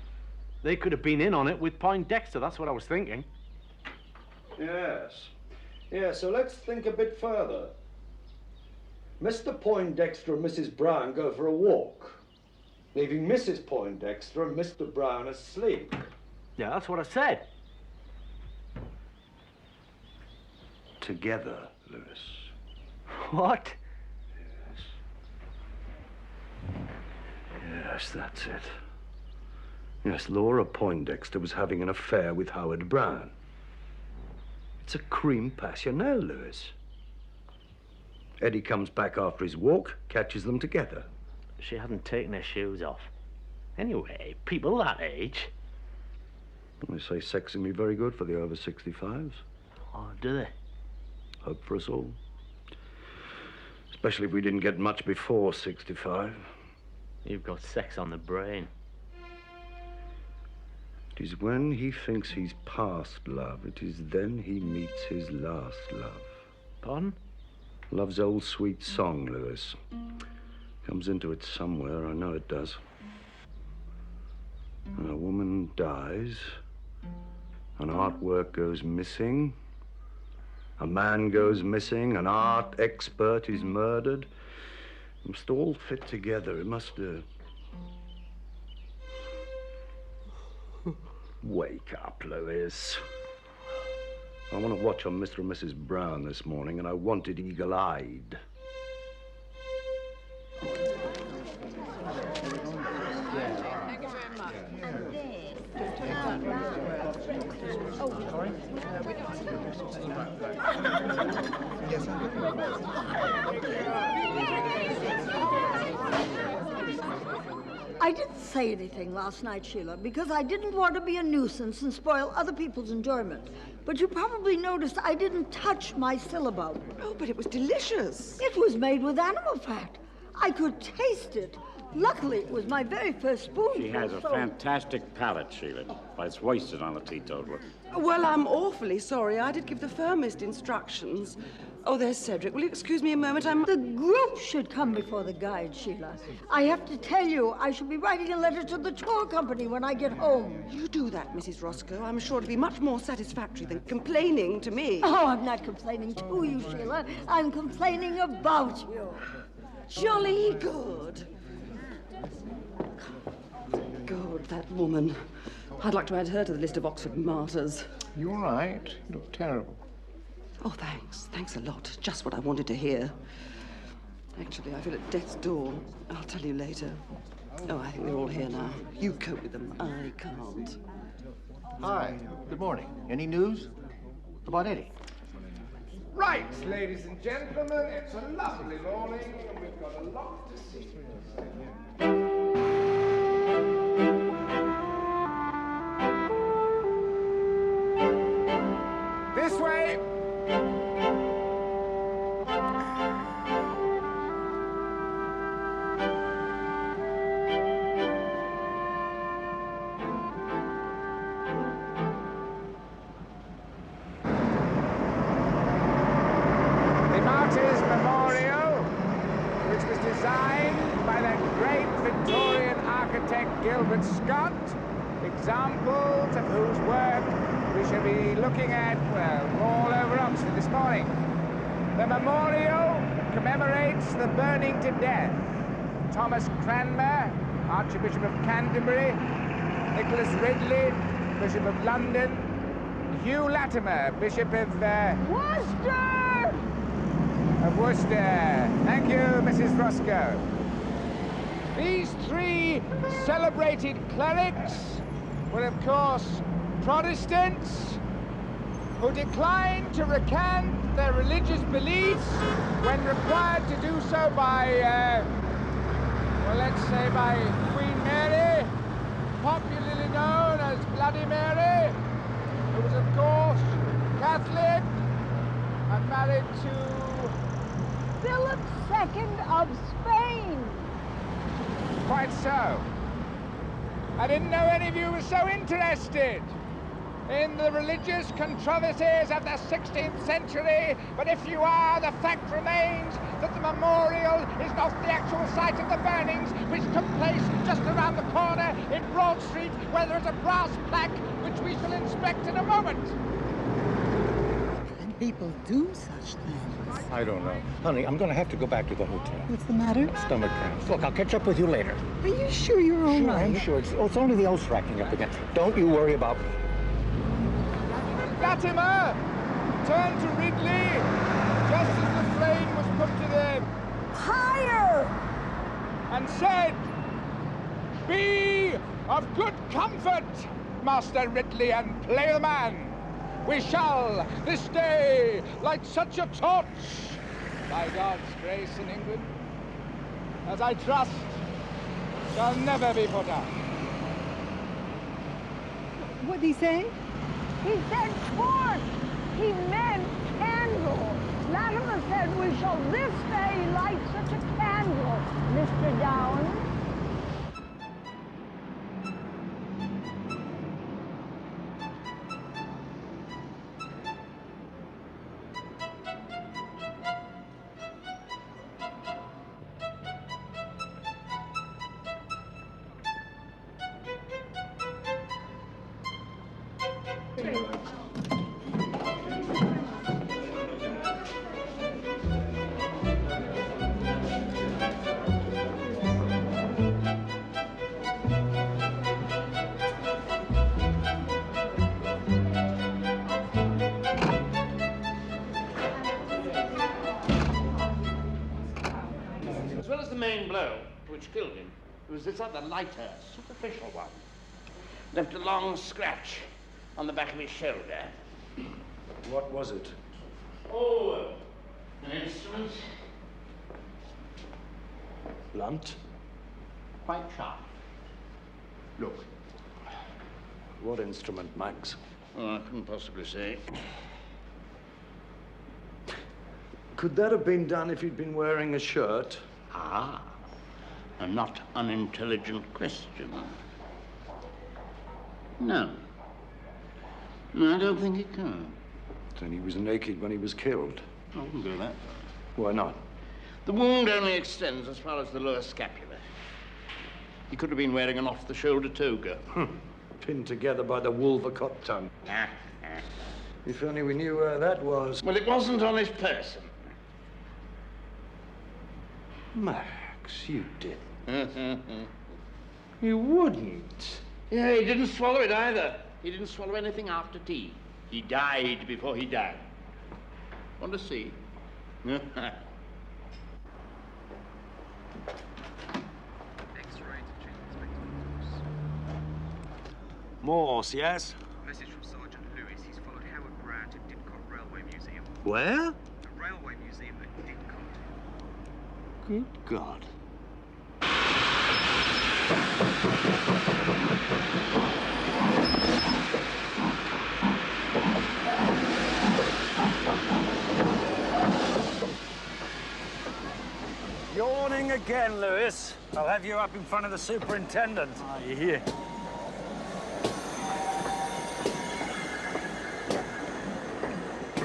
They could have been in on it with Poindexter. That's what I was thinking. Yes. Yeah, so let's think a bit further. Mr. Poindexter and Mrs. Brown go for a walk, leaving Mrs. Poindexter and Mr. Brown asleep. Yeah, that's what I said. Together, Lewis. What? Yes, that's it. Yes, Laura Poindexter was having an affair with Howard Brown. It's a crime passionnel, Lewis. Eddie comes back after his walk, catches them together. She hadn't taken her shoes off. Anyway, people that age... They say sex can be very good for the over 65s. Oh, do they? Hope for us all. Especially if we didn't get much before 65. You've got sex on the brain. It is when he thinks he's past love, it is then he meets his last love. Pardon? Love's old sweet song, Lewis. Comes into it somewhere, I know it does. When a woman dies, an artwork goes missing, a man goes missing, an art expert is murdered. It must all fit together, it must do. Wake up, Lewis. I want to watch on Mr. and Mrs. Brown this morning, and I want it eagle-eyed. Thank you very much. I didn't say anything last night, Sheila, because I didn't want to be a nuisance and spoil other people's enjoyment. But you probably noticed I didn't touch my syllabub. Oh, but it was delicious. It was made with animal fat. I could taste it. Luckily, it was my very first spoonful. She has a fantastic palate, Sheila, but it's wasted on a teetotaler. Well, I'm awfully sorry. I did give the firmest instructions. Oh, there's Cedric. Will you excuse me a moment? The group should come before the guide, Sheila. I have to tell you, I shall be writing a letter to the tour company when I get home. You do that, Mrs. Roscoe. I'm sure it'll be much more satisfactory than complaining to me. Oh, I'm not complaining to you, Sheila. I'm complaining about you. Jolly good. God, that woman. I'd like to add her to the list of Oxford martyrs. You all right? You look terrible. Oh, thanks. Thanks a lot. Just what I wanted to hear. Actually, I feel at death's door. I'll tell you later. Oh, I think they're all here now. You cope with them. I can't. Hi. Good morning. Any news? About Eddie? Right, ladies and gentlemen, it's a lovely morning, and we've got a lot to see. This way. The Martyrs Memorial, which was designed by that great Victorian architect Gilbert Scott, examples of whose work we shall be looking at, well, all over Oxford this morning. The memorial commemorates the burning to death of Thomas Cranmer, Archbishop of Canterbury, Nicholas Ridley, Bishop of London, Hugh Latimer, Bishop of... Worcester! Of Worcester. Thank you, Mrs. Roscoe. These three celebrated clerics were, of course, Protestants who declined to recant their religious beliefs when required to do so by, well, let's say by Queen Mary, popularly known as Bloody Mary, who was, of course, Catholic and married to... Philip II of Spain. Quite so. I didn't know any of you were so interested in the religious controversies of the 16th century, but if you are, the fact remains that the memorial is not the actual site of the burnings, which took place just around the corner in Broad Street, where there is a brass plaque, which we shall inspect in a moment. And people do such things. I don't know. Honey, I'm going to have to go back to the hotel. What's the matter? Stomach cramps. Look, I'll catch up with you later. Are you sure you're all Sure, right? I'm sure. It's only the ulcer racking up again. Don't you worry about me. Latimer turned to Ridley just as the flame was put to them. Higher! And said, "Be of good comfort, Master Ridley, and play the man. We shall, this day, light such a torch, by God's grace in England, as I trust shall never be put out." What'd he say? He said torch. He meant candle. Latimer said we shall this day light such a candle, Mr. Downs. As well as the main blow, which killed him, there was this other lighter, superficial one. Left a long scratch on the back of his shoulder. What was it? Oh, an instrument. Blunt? Quite sharp. Look. What instrument, Max? Oh, I couldn't possibly say. Could that have been done if he'd been wearing a shirt? Ah, a not unintelligent question. No. No, I don't think it can. Then he was naked when he was killed. I wouldn't go that far. Why not? The wound only extends as far as the lower scapula. He could have been wearing an off-the-shoulder toga. Pinned together by the Wolvercote Tongue. If only we knew where that was. Well, it wasn't on his person. Max, you didn't. You wouldn't. Yeah, he didn't swallow it either. He didn't swallow anything after tea. He died before he died. Want to see? Morse, yes? Message from Sergeant Lewis. He's followed Howard Brown to Didcot Railway Museum. Where? The Railway Museum at Didcot. Good God. Yawning again, Lewis. I'll have you up in front of the superintendent. Ah, you hear?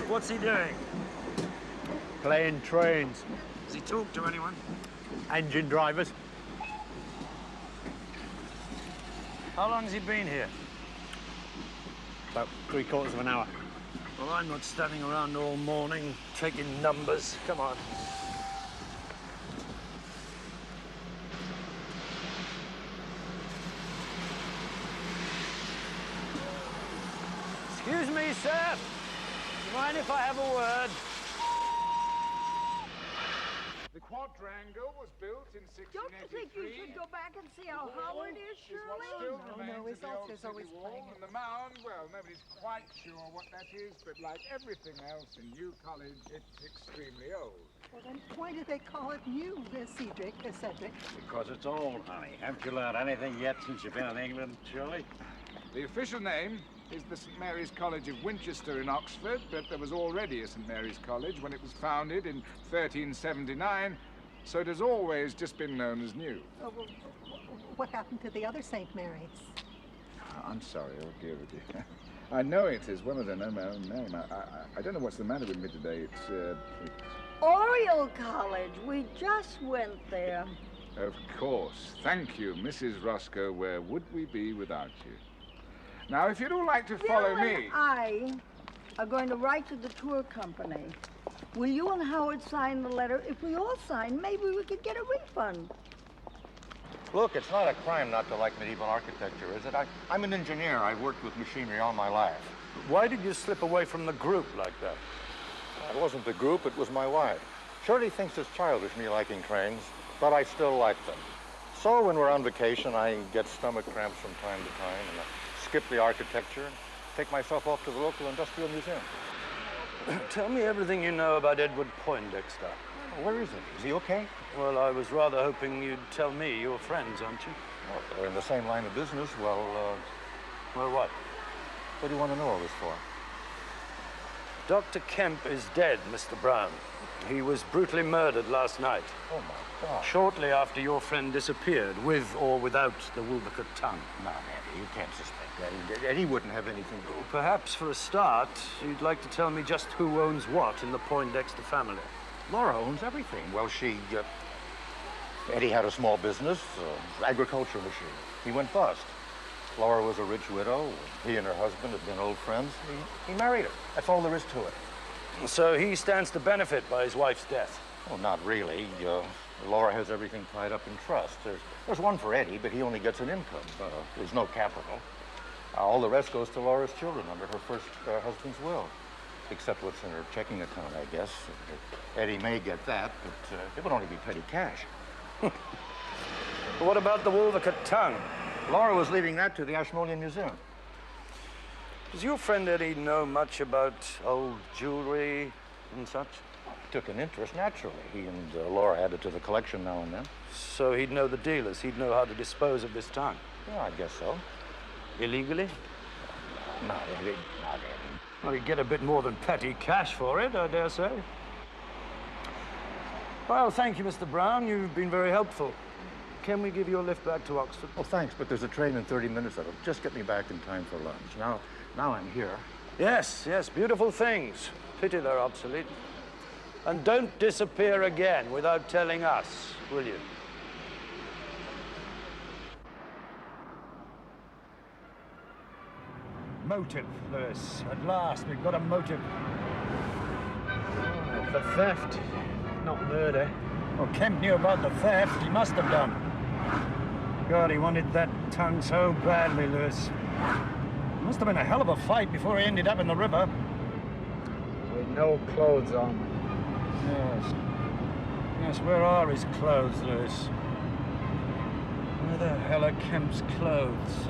What's he doing? Playing trains. Does he talk to anyone? Engine drivers. How long has he been here? About 3/4 of an hour. Well, I'm not standing around all morning taking numbers. Come on. Excuse me, sir. Do you mind if I have a word? The quadrangle was built in 1683. Don't you think you should go back and see how Howard is, Shirley? No, his officer's always playing it. And the mound, well, nobody's quite sure what that is, but like everything else in New College, it's extremely old. Well, then why do they call it new, Cedric? Because it's old, honey. Haven't you learned anything yet since you've been in England, Shirley? The official name is the St. Mary's College of Winchester in Oxford, but there was already a St. Mary's College when it was founded in 1379, so it has always just been known as new. Oh, well, what happened to the other St. Mary's? I'm sorry, oh dear, oh dear. I know it is. Well, I don't know my own name. I don't know what's the matter with me today. It's Oriel College. We just went there. Of course. Thank you, Mrs. Roscoe. Where would we be without you? Now, if you'd all like to follow me... and I are going to write to the tour company. Will you and Howard sign the letter? If we all sign, maybe we could get a refund. Look, it's not a crime not to like medieval architecture, is it? I'm an engineer. I've worked with machinery all my life. Why did you slip away from the group like that? It wasn't the group, it was my wife. Shirley thinks it's childish, me liking trains, but I still like them. So when we're on vacation, I get stomach cramps from time to time, and I skip the architecture and take myself off to the local industrial museum. Tell me everything you know about Edward Poindexter. Where is he? Is he okay? Well, I was rather hoping you'd tell me. You're friends, aren't you? Well, if they're in the same line of business, well, Well, what? What do you want to know all this for? Dr. Kemp is dead, Mr. Brown. He was brutally murdered last night. Oh, my God. Shortly after your friend disappeared, with or without the Wolvercote Tongue. No, Eddie, you can't suspect that. Eddie wouldn't have anything to do with it. Perhaps for a start, you'd like to tell me just who owns what in the Poindexter family. Laura owns everything. Well, Eddie had a small business, agriculture machine. He went bust. Laura was a rich widow. He and her husband had been old friends. He married her. That's all there is to it. So he stands to benefit by his wife's death? Well, not really. Laura has everything tied up in trust. There's one for Eddie, but he only gets an income. There's no capital. All the rest goes to Laura's children under her first husband's will, except what's in her checking account, I guess. Eddie may get that, but it would only be petty cash. What about the Wolvercote Tongue? Laura was leaving that to the Ashmolean Museum. Does your friend Eddie know much about old jewelry and such? Took an interest, naturally. He and Laura added to the collection now and then. So he'd know the dealers. He'd know how to dispose of this tongue. Yeah, I guess so. Illegally? Not Eddie, not Eddie. Well, he'd get a bit more than petty cash for it, I dare say. Well, thank you, Mr. Brown. You've been very helpful. Can we give you a lift back to Oxford? Oh, thanks, but there's a train in 30 minutes that'll just get me back in time for lunch. Now I'm here. Yes, yes, beautiful things. Pity they're obsolete. And don't disappear again without telling us, will you? Motive, Lewis. At last, we've got a motive. Oh, for theft, not murder. Well, Kemp knew about the theft. He must have done. God, he wanted that tongue so badly, Lewis. It must have been a hell of a fight before he ended up in the river. With no clothes on. Yes. Yes, where are his clothes, Lewis? Where the hell are Kemp's clothes?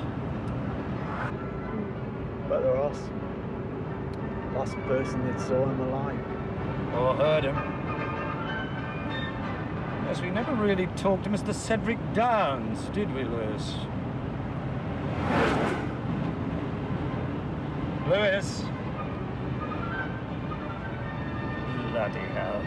Better us. Last person that saw him alive. Or heard him. Yes, we never really talked to Mr. Cedric Downs, did we, Lewis? Lewis? Bloody hell.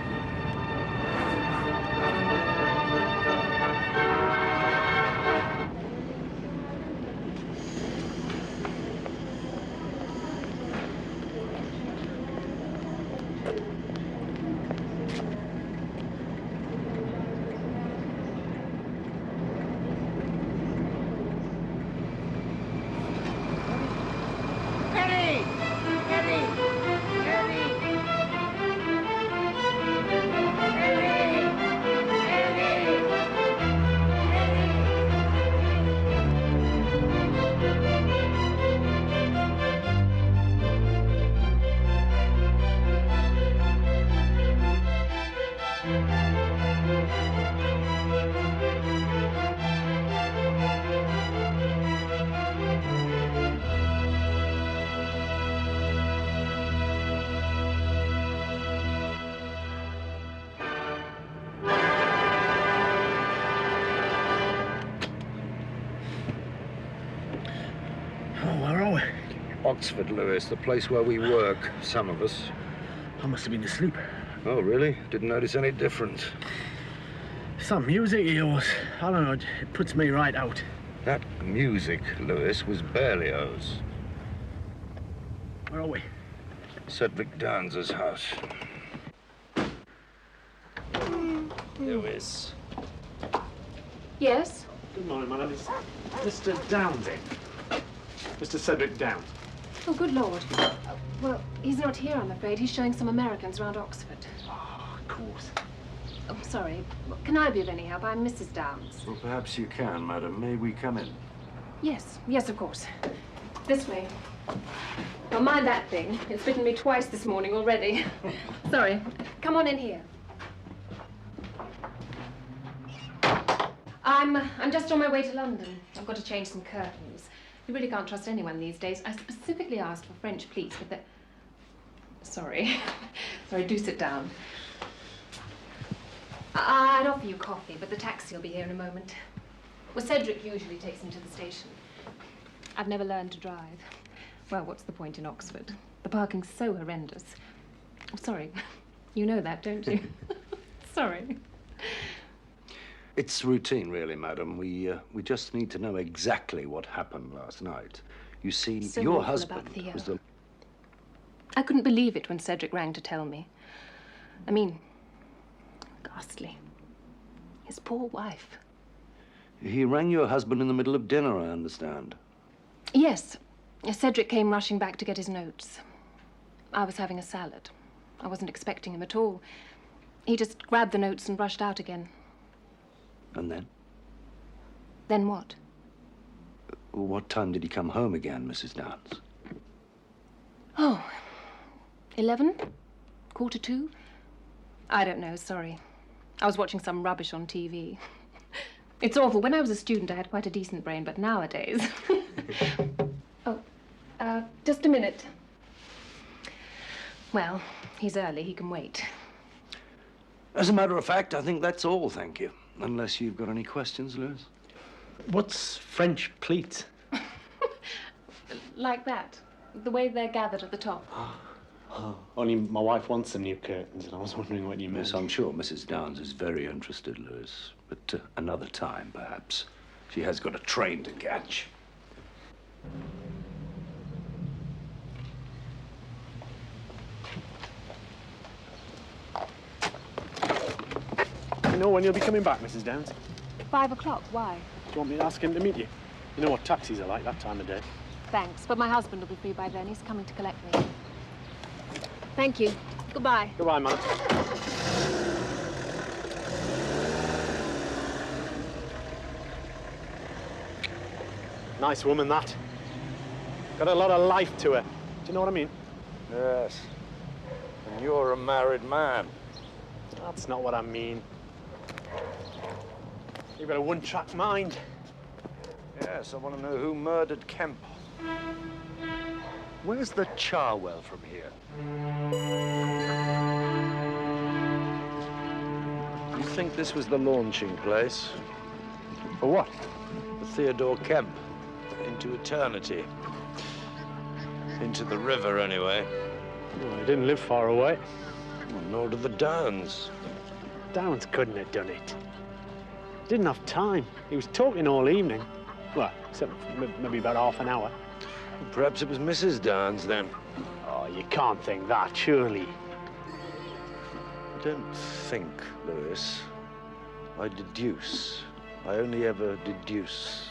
Oxford, Lewis, the place where we work, some of us. I must have been asleep. Oh, really? Didn't notice any difference. Some music of yours. I don't know, it puts me right out. That music, Lewis, was Berlioz's. Where are we? Cedric Downs' house. Lewis. Yes? Good morning, my name is Mr. Downs. Mr. Cedric Downs. Oh, good Lord. Well, he's not here, I'm afraid. He's showing some Americans around Oxford. Oh, of course. Oh, sorry. Can I be of any help? I'm Mrs. Downs. Well, perhaps you can, madam. May we come in? Yes, yes, of course. This way. Don't mind that thing. It's bitten me twice this morning already. Sorry. Come on in here. I'm just on my way to London. I've got to change some curtains. You really can't trust anyone these days. I specifically asked for French pleats, but they're... Sorry. Sorry, do sit down. I'd offer you coffee, but the taxi will be here in a moment. Well, Cedric usually takes me to the station. I've never learned to drive. Well, what's the point in Oxford? The parking's so horrendous. Oh, sorry. You know that, don't you? Sorry. It's routine, really, madam. We just need to know exactly what happened last night. You see, So your awful husband about Theo. was the... I couldn't believe it when Cedric rang to tell me. I mean, ghastly. His poor wife. He rang your husband in the middle of dinner, I understand. Yes. Cedric came rushing back to get his notes. I was having a salad. I wasn't expecting him at all. He just grabbed the notes and rushed out again. And then? Then what? What time did he come home again, Mrs. Downs? Oh, 11? 1:45? I don't know, sorry. I was watching some rubbish on TV. It's awful. When I was a student, I had quite a decent brain, but nowadays... Oh, just a minute. Well, he's early. He can wait. As a matter of fact, I think that's all, thank you. Unless you've got any questions, Lewis. What's French pleat? Like that. The way they're gathered at the top. Only my wife wants some new curtains, and I was wondering what you meant. Yes, I'm sure Mrs. Downs is very interested, Lewis. But another time, perhaps. She has got a train to catch. You know when you'll be coming back, Mrs. Downs? 5 o'clock, why? Do you want me to ask him to meet you? You know what taxis are like that time of day. Thanks, but my husband will be free by then. He's coming to collect me. Thank you. Goodbye. Goodbye, man. Nice woman, that. Got a lot of life to her. Do you know what I mean? Yes. And you're a married man. That's not what I mean. You've got a one-track mind. Yes, I want to know who murdered Kemp. Where's the Charwell from here? You think this was the launching place? For what? For Theodore Kemp. Into eternity. Into the river, anyway. Well, he didn't live far away. Well, nor did the Downs. Downs couldn't have done it. Didn't have time. He was talking all evening. Well, except maybe about half an hour. Perhaps it was Mrs. Downs, then. Oh, you can't think that, surely. I don't think, Lewis. I deduce. I only ever deduce.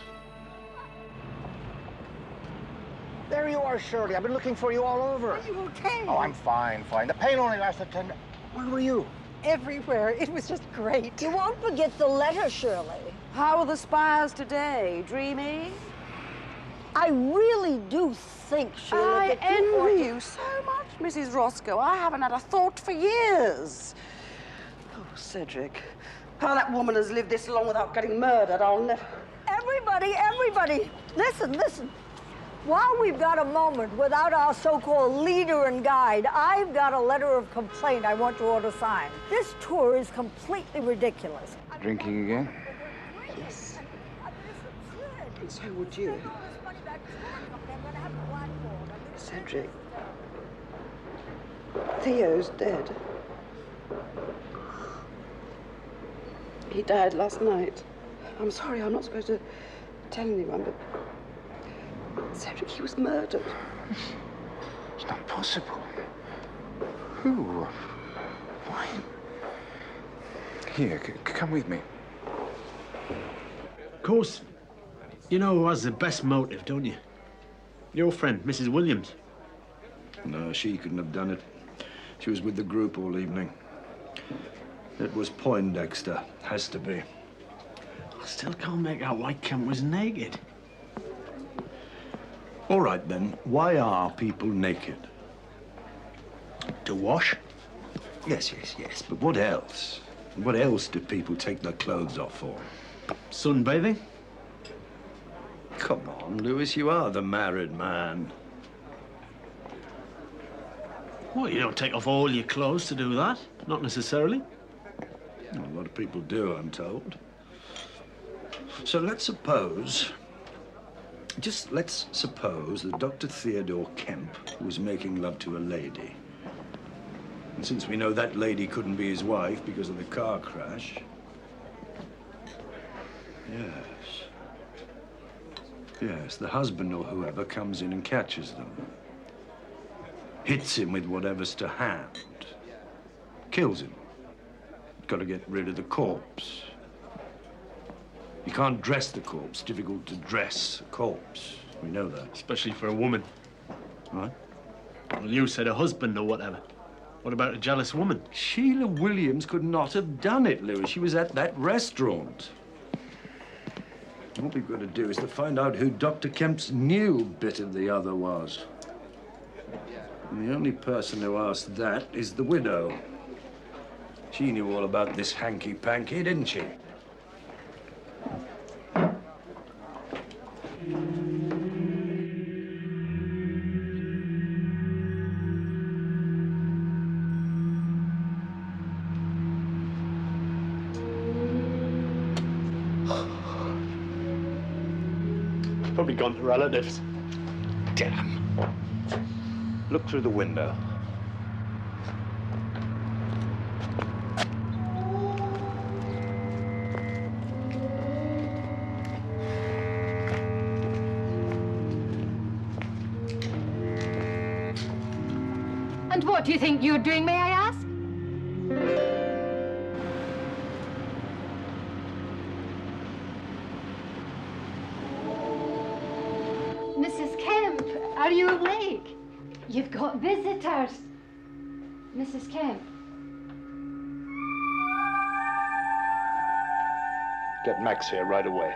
There you are, Shirley. I've been looking for you all over. Are you okay? Oh, I'm fine, fine. The pain only lasted 10 minutes. Where were you? Everywhere. It was just great. You won't forget the letter, Shirley. How are the spires today? Dreamy? I really do think, Shirley, I envy you so much, Mrs. Roscoe. I haven't had a thought for years. Oh, Cedric. How that woman has lived this long without getting murdered, I'll never... Everybody, listen. While we've got a moment without our so-called leader and guide, I've got a letter of complaint I want you all to sign. This tour is completely ridiculous. Drinking again? Yes. And so would you. Cedric. Theo's dead. He died last night. I'm sorry, I'm not supposed to tell anyone, but... Cedric, he was murdered. It's not possible. Who? Why? Here, come with me. Of course, you know who has the best motive, don't you? Your friend, Mrs. Williams. No, she couldn't have done it. She was with the group all evening. It was Poindexter. Has to be. I still can't make out why Kemp was naked. All right, then. Why are people naked? To wash? Yes. But what else? What else do people take their clothes off for? Sunbathing? Come on, Lewis, you are the married man. Well, you don't take off all your clothes to do that. Not necessarily. Well, a lot of people do, I'm told. So let's suppose... Just let's suppose that Dr. Theodore Kemp was making love to a lady. And since we know that lady couldn't be his wife because of the car crash... Yes, the husband or whoever comes in and catches them. Hits him with whatever's to hand. Kills him. Got to get rid of the corpse. You can't dress the corpse. Difficult to dress a corpse. We know that. Especially for a woman. What? Well, you said a husband or whatever. What about a jealous woman? Sheila Williams could not have done it, Louis. She was at that restaurant. What we've got to do is to find out who Dr. Kemp's new bit of the other was. And the only person who asked that is the widow. She knew all about this hanky-panky, didn't she? Probably gone to relatives. Damn. Look through the window. And what do you think you're doing, may I ask? Mrs. Kemp, are you awake? You've got visitors. Mrs. Kemp. Get Max here right away.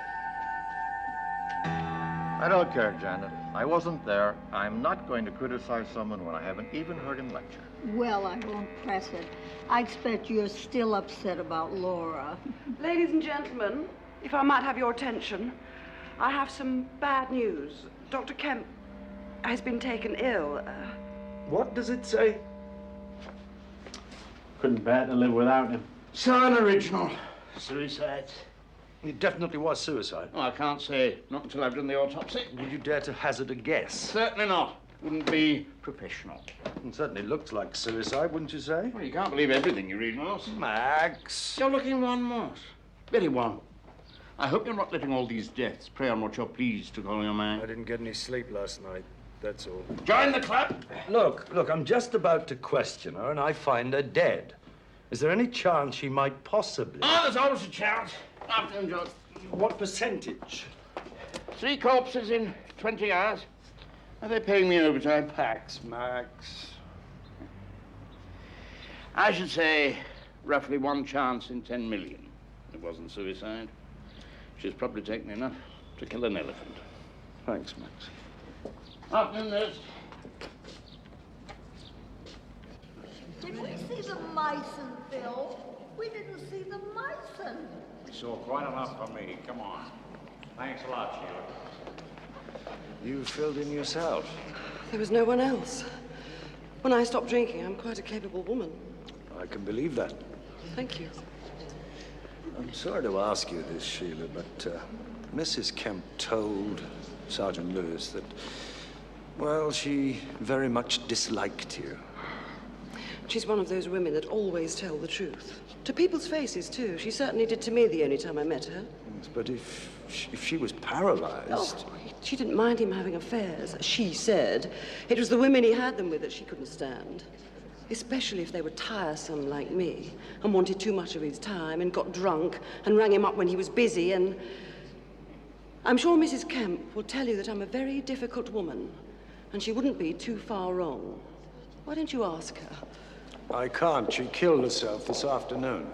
I don't care, Janet. I wasn't there. I'm not going to criticize someone when I haven't even heard him lecture. Well, I won't press it. I expect you're still upset about Laura. Ladies and gentlemen, if I might have your attention, I have some bad news. Dr. Kemp has been taken ill. What does it say? Couldn't bear to live without him. So unoriginal. Suicide. It definitely was suicide. Oh, I can't say. Not until I've done the autopsy. Would you dare to hazard a guess? Certainly not. Wouldn't be professional. It certainly looks like suicide, wouldn't you say? Well, you can't believe everything you read, Morse. Max! You're looking one, Morse. Very one. I hope you're not letting all these deaths prey on what you're pleased to call your mind. I didn't get any sleep last night, that's all. Join the club! Look, I'm just about to question her and I find her dead. Is there any chance she might possibly... Oh, there's always a chance. Afternoon, George. What percentage? 3 corpses in 20 hours. Are they paying me overtime? Max. I should say roughly 1 chance in 10 million. It wasn't suicide. She's probably taken enough to kill an elephant. Thanks, Max. Afternoon, nurse. Did we see the Meissen, Phil? We didn't see the Meissen. We saw quite enough for me. Come on. Thanks a lot, Sheila. You filled in yourself. There was no one else. When I stopped drinking, I'm quite a capable woman. I can believe that. Thank you. I'm sorry to ask you this, Sheila, but Mrs. Kemp told Sergeant Lewis that, well, she very much disliked you. She's one of those women that always tell the truth. To people's faces, too. She certainly did to me the only time I met her. Yes, but if she was paralyzed... Oh, she didn't mind him having affairs. She said it was the women he had them with that she couldn't stand. Especially if they were tiresome like me and wanted too much of his time and got drunk and rang him up when he was busy and... I'm sure Mrs. Kemp will tell you that I'm a very difficult woman and she wouldn't be too far wrong. Why don't you ask her? I can't. She killed herself this afternoon.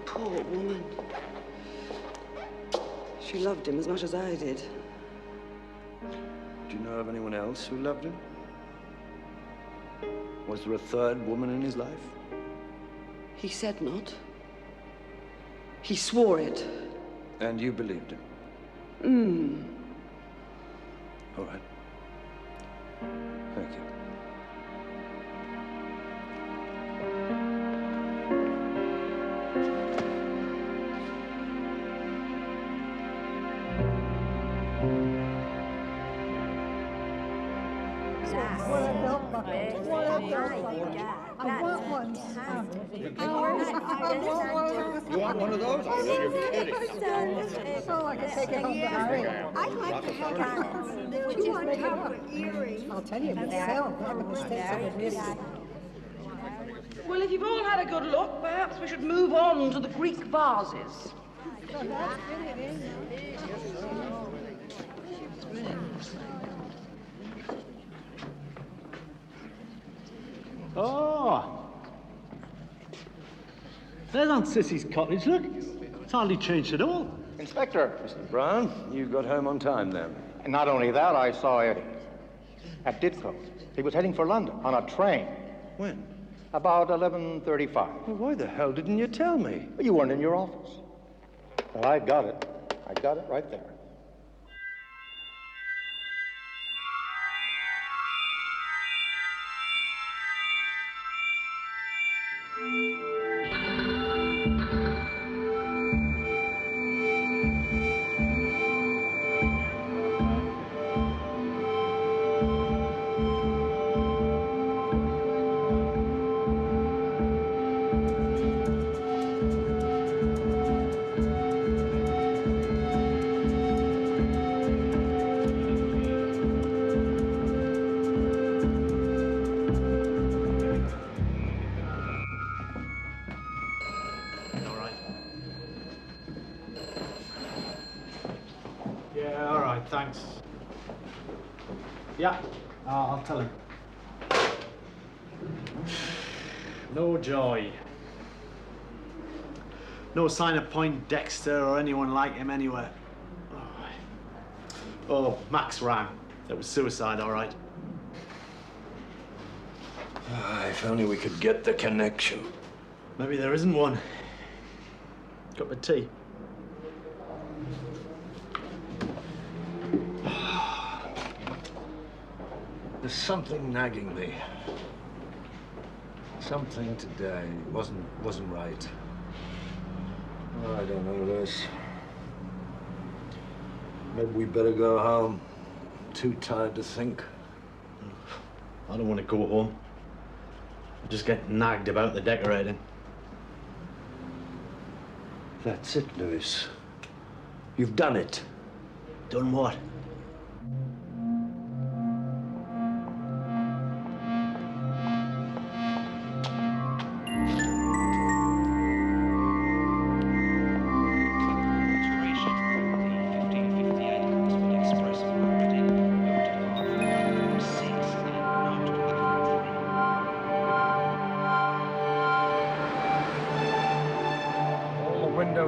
Poor woman. She loved him as much as I did. Do you know of anyone else who loved him? Was there a third woman in his life? He said not. He swore it. And you believed him? All right. Thank you. I want one. You want one of those? You're kidding. So I can take it home to Harry. I'd like to have one. Would you want to have an earring? I'll tell you myself. I'm a mistake of it. Well, if you've all had a good look, perhaps we should move on to the Greek vases. Oh! There's Aunt Sissy's cottage, look. It's hardly changed at all. Inspector. Mr. Brown, you got home on time then. And not only that, I saw Eddie at Ditko. He was heading for London on a train. When? About 11:35. Well, why the hell didn't you tell me? You weren't in your office. Well, I got it. I got it right there. right, thanks. Yeah, I'll tell him. No joy. No sign of Poindexter or anyone like him anywhere. Oh, Max rang. It was suicide, all right. If only we could get the connection. Maybe there isn't one. Cup of tea. There's something nagging me. Something today wasn't right. Oh, I don't know, Lewis. Maybe we better go home. I'm too tired to think. I don't want to go home. I just get nagged about the decorating. That's it, Lewis. You've done it. Done what?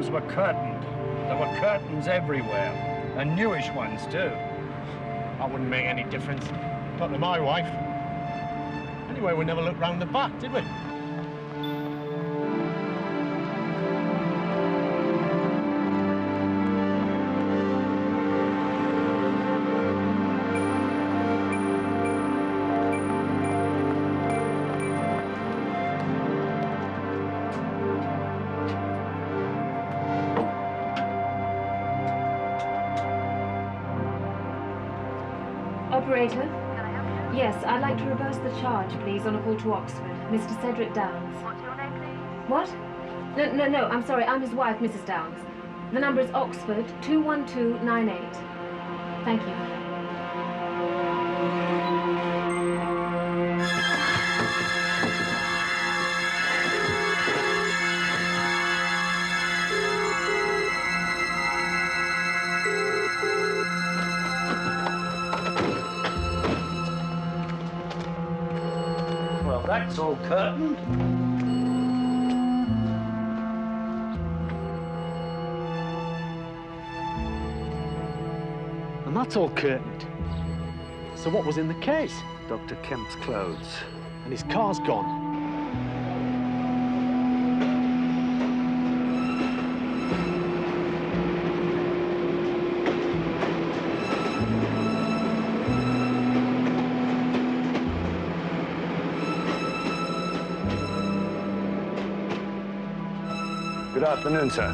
Were curtained. There were curtains everywhere, and newish ones too. That wouldn't make any difference. Not to my wife. Anyway, we never looked round the back, did we? Operator? Yes, I'd like to reverse the charge, please, on a call to Oxford. Mr. Cedric Downs. What's your name, please? What? No, I'm sorry. I'm his wife, Mrs. Downs. The number is Oxford 21298. Thank you. That's all curtained. And that's all curtained. So what was in the case? Dr. Kemp's clothes. And his car's gone. Good afternoon, sir.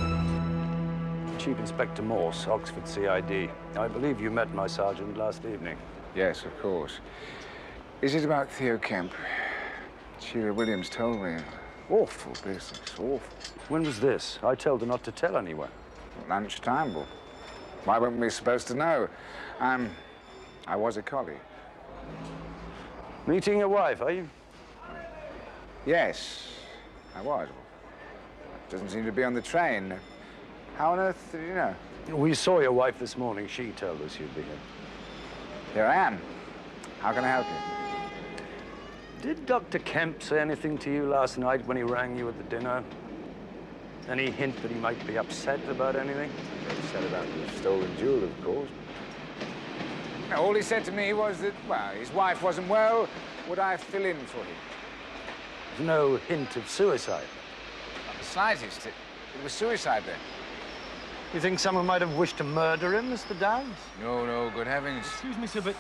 Chief Inspector Morse, Oxford CID. I believe you met my sergeant last evening. Yes, of course. Is it about Theo Kemp? Sheila Williams told me. Awful business, awful. When was this? I told her not to tell anyone. Lunchtime. Well, why weren't we supposed to know? I was a colleague. Meeting your wife, are you? Yes, I was. Doesn't seem to be on the train. How on earth did you know? We saw your wife this morning. She told us you'd be here. Here I am. How can I help you? Did Dr. Kemp say anything to you last night when he rang you at the dinner? Any hint that he might be upset about anything? He said about the stolen jewel, of course. No, all he said to me was that, well, his wife wasn't well. Would I fill in for him? There's no hint of suicide. Not the slightest. It was suicide then. You think someone might have wished to murder him, Mr. Downs? No, good heavens. Excuse me, sir, but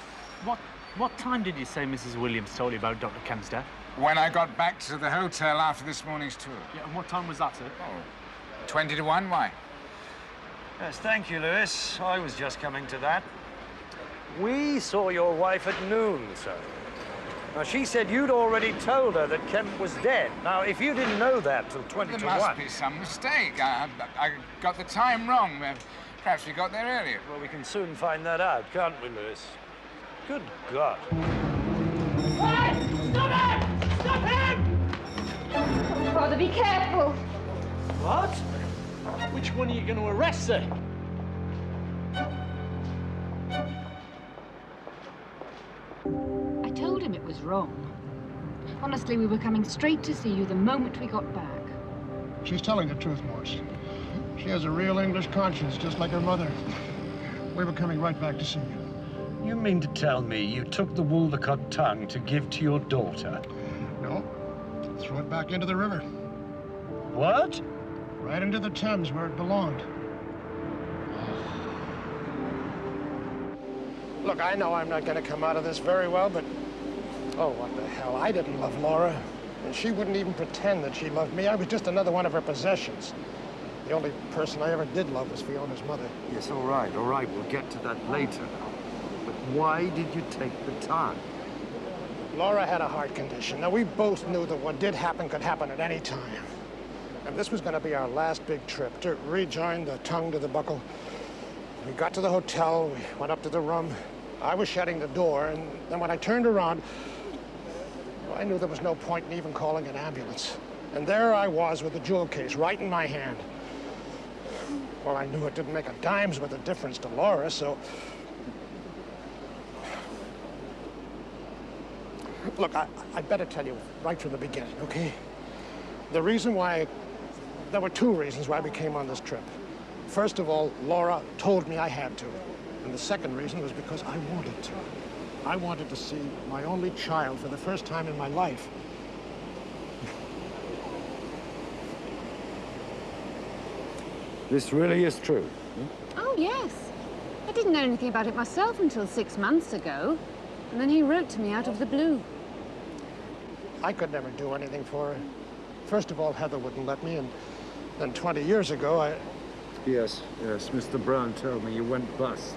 what time did you say Mrs. Williams told you about Dr. Kemp's death? When I got back to the hotel after this morning's tour. Yeah, and what time was that, sir? Oh, 20 to 1, why? Yes, thank you, Lewis. I was just coming to that. We saw your wife at noon, sir. Now, she said you'd already told her that Kemp was dead. Now, if you didn't know that till 20 to 1... There must be some mistake. I got the time wrong. Perhaps we got there earlier. Well, we can soon find that out, can't we, Lewis? Good God. Hey! Stop it! Stop him! Oh, Father, be careful. What? Which one are you going to arrest, sir? was wrong. Honestly, we were coming straight to see you the moment we got back. She's telling the truth, Morse. She has a real English conscience, just like her mother. We were coming right back to see you. You mean to tell me you took the Wolvercote Tongue to give to your daughter? No. Threw it back into the river. What? Right into the Thames where it belonged. Look, I know I'm not going to come out of this very well, but... Oh, what the hell. I didn't love Laura. And she wouldn't even pretend that she loved me. I was just another one of her possessions. The only person I ever did love was Fiona's mother. Yes, all right. We'll get to that later. But why did you take the tongue? Laura had a heart condition. Now, we both knew that what did happen could happen at any time. And this was going to be our last big trip, to rejoin the tongue to the buckle. We got to the hotel, we went up to the room. I was shutting the door, and then when I turned around, I knew there was no point in even calling an ambulance. And there I was with the jewel case right in my hand. Well, I knew it didn't make a dime's worth of difference to Laura, so... Look, I'd better tell you right from the beginning, okay? The reason why... There were two reasons why we came on this trip. First of all, Laura told me I had to. And the second reason was because I wanted to. I wanted to see my only child for the first time in my life. This really is true? Oh, yes. I didn't know anything about it myself until 6 months ago. And then he wrote to me out of the blue. I could never do anything for her. First of all, Heather wouldn't let me, and then 20 years ago, I... Yes, Mr. Brown told me you went bust.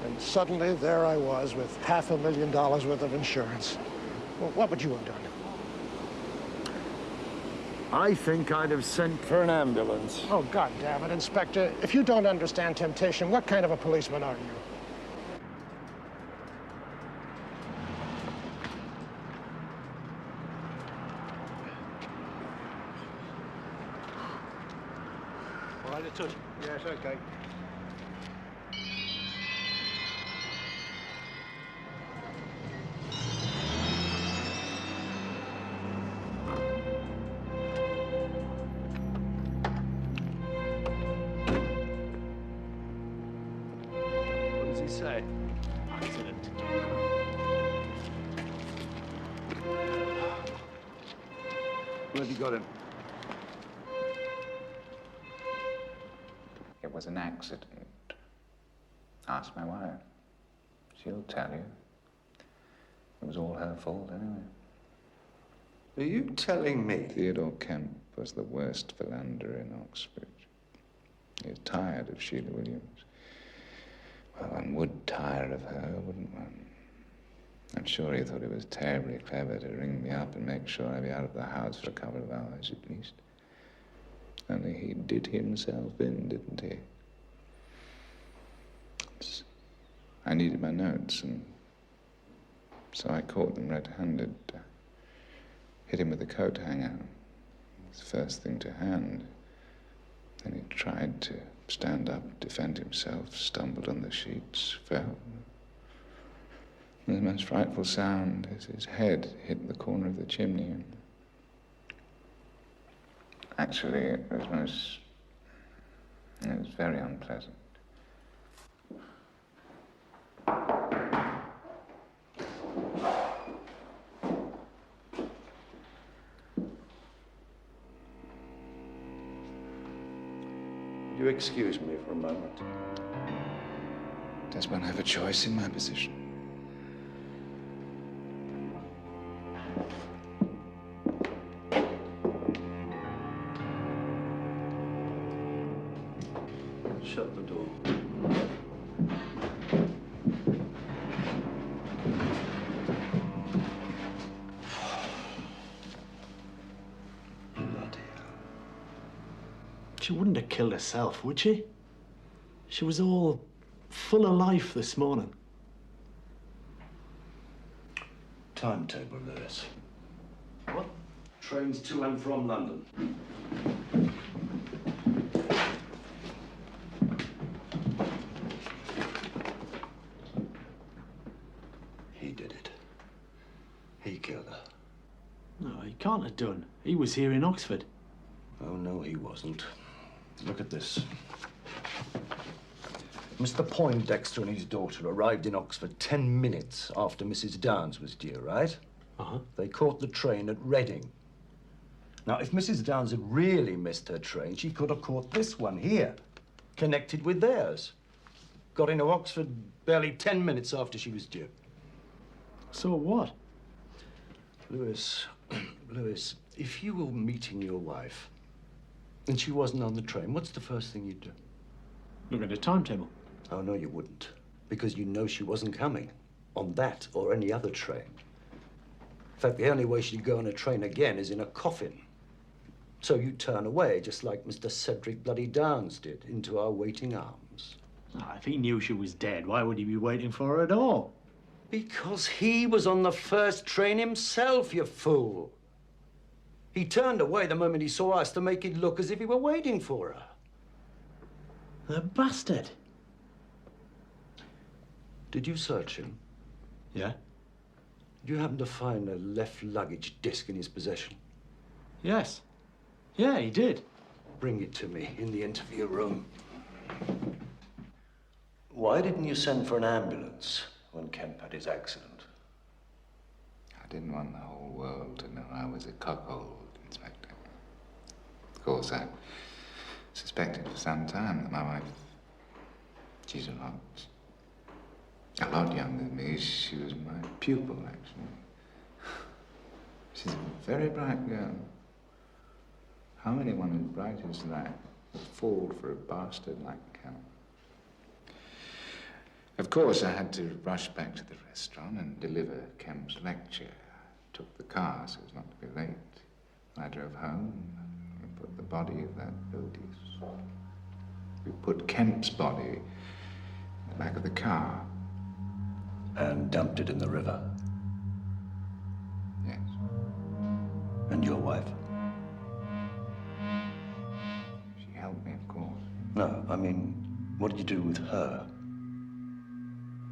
And suddenly, there I was with $500,000 worth of insurance. Well, what would you have done? I think I'd have sent for an ambulance. Oh, God damn it, Inspector. If you don't understand temptation, what kind of a policeman are you? All right, a touch. Yes, okay. What does he say? Accident. Where have you got him? It was an accident. Ask my wife. She'll tell you. It was all her fault anyway. Are you telling me? Theodore Kemp was the worst philanderer in Oxford. He was tired of Sheila Williams. Well, one would tire of her, wouldn't one? I'm sure he thought it was terribly clever to ring me up and make sure I'd be out of the house for a couple of hours at least. Only he did himself in, didn't he? I needed my notes, and so I caught them red-handed. Hit him with the coat hanger. It was the first thing to hand. Then he tried to stand up, defend himself, stumbled on the sheets, fell. And the most frightful sound as his head hit the corner of the chimney. And actually, it was very unpleasant. Would you excuse me for a moment? Does one have a choice in my position? Shut the door. She wouldn't have killed herself, would she? She was all full of life this morning. Timetable, Lewis. What? Trains to and from London. He did it. can't have done. He was here in Oxford. Oh, no, he wasn't. Look at this. Mr. Poindexter and his daughter arrived in Oxford 10 minutes after Mrs. Downs was due, right? Uh-huh. They caught the train at Reading. Now, if Mrs. Downs had really missed her train, she could have caught this one here, connected with theirs. Got into Oxford barely 10 minutes after she was due. So what? Lewis, if you were meeting your wife and she wasn't on the train, what's the first thing you'd do? Look at the timetable. Oh, no, you wouldn't. Because you know she wasn't coming on that or any other train. In fact, the only way she'd go on a train again is in a coffin. So you turn away, just like Mr. Cedric bloody Downs did, into our waiting arms. If he knew she was dead, why would he be waiting for her at all? Because he was on the first train himself, you fool. He turned away the moment he saw us to make it look as if he were waiting for her. The bastard. Did you search him? Yeah. Did you happen to find a left luggage disc in his possession? Yes. Yeah, he did. Bring it to me in the interview room. Why didn't you send for an ambulance when Kemp had his accident? I didn't want the whole world to know I was a cuckold, Inspector. Of course, I suspected for some time that my wife, she's a lot younger than me. She was my pupil, actually. She's a very bright girl. How anyone as bright as that would fall for a bastard like Kemp? Of course, I had to rush back to the restaurant and deliver Kemp's lecture. Took the car so as not to be late. I drove home and put the body of that Otis. We put Kemp's body in the back of the car. And dumped it in the river? Yes. And your wife? She helped me, of course. No, I mean, what did you do with her?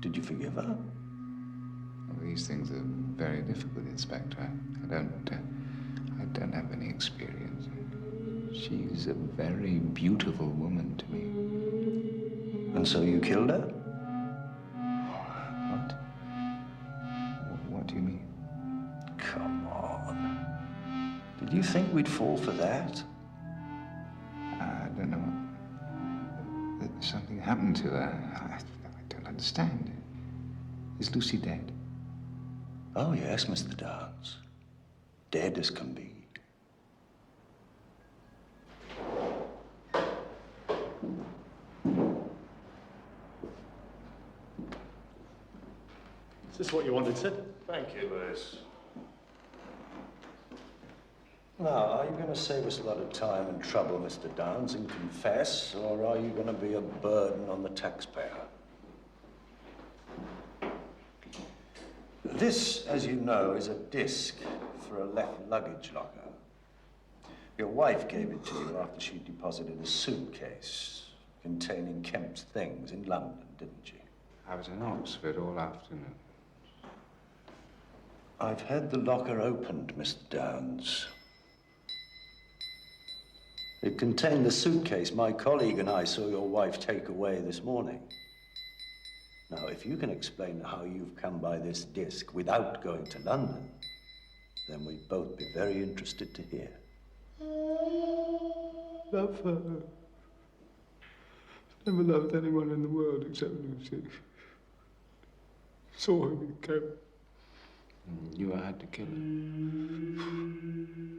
Did you forgive her? Well, these things are very difficult, Inspector. I don't have any experience. She's a very beautiful woman to me. And so you killed her? What? What do you mean? Come on. Did you think we'd fall for that? I don't know. Something happened to her. I don't understand. Is Lucy dead? Oh, yes, Mr. Downs. Dead as can be. Is this what you wanted, Sid? Thank you, Lewis. Now, are you going to save us a lot of time and trouble, Mr. Downs, and confess, or are you going to be a burden on the taxpayer? This, as you know, is a disc for a left luggage locker. Your wife gave it to you after she deposited a suitcase containing Kemp's things in London, didn't she? I was in Oxford all afternoon. I've had the locker opened, Mr. Downs. It contained the suitcase my colleague and I saw your wife take away this morning. Now, if you can explain how you've come by this disc without going to London, then we'd both be very interested to hear. Love her. Never loved anyone in the world except Lucy. Saw him in Kemp. You had to kill her.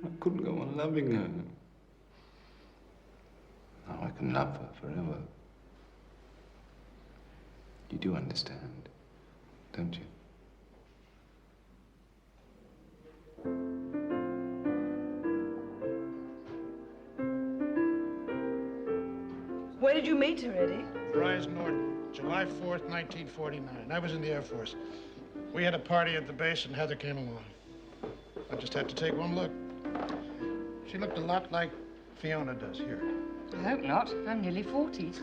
I couldn't go on loving her. Now I can love her forever. You do understand, don't you? Where did you meet her, Eddie? Rise Norton, July 4th, 1949. I was in the Air Force. We had a party at the base and Heather came along. I just had to take one look. She looked a lot like Fiona does here. I hope not. I'm nearly 40.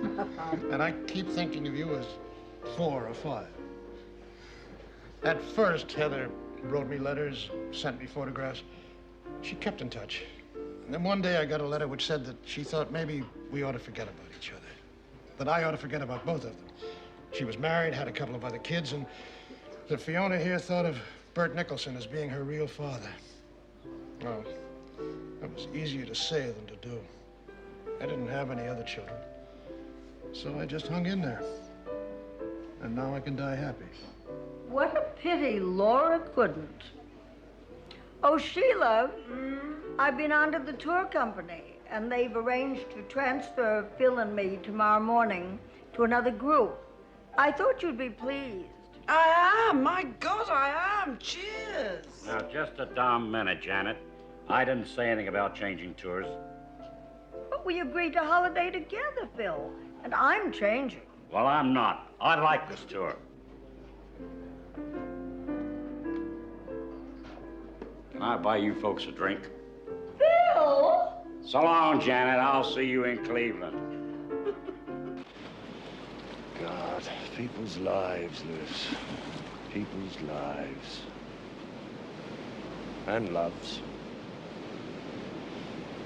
And I keep thinking of you as 4 or 5. At first, Heather wrote me letters, sent me photographs. She kept in touch. And then one day I got a letter which said that she thought maybe we ought to forget about each other. That I ought to forget about both of them. She was married, had a couple of other kids, and that Fiona here thought of Bert Nicholson as being her real father. Well, that was easier to say than to do. I didn't have any other children. So I just hung in there. And now I can die happy. What a pity Laura couldn't. Oh, Sheila, I've been on to the tour company, and they've arranged to transfer Phil and me tomorrow morning to another group. I thought you'd be pleased. I am. My God, I am. Cheers. Now, just a damn minute, Janet. I didn't say anything about changing tours. But we agreed to holiday together, Phil, and I'm changing. Well, I'm not. I like this tour. Can I buy you folks a drink? Phil! So long, Janet. I'll see you in Cleveland. God, people's lives, Lewis. People's lives. And loves.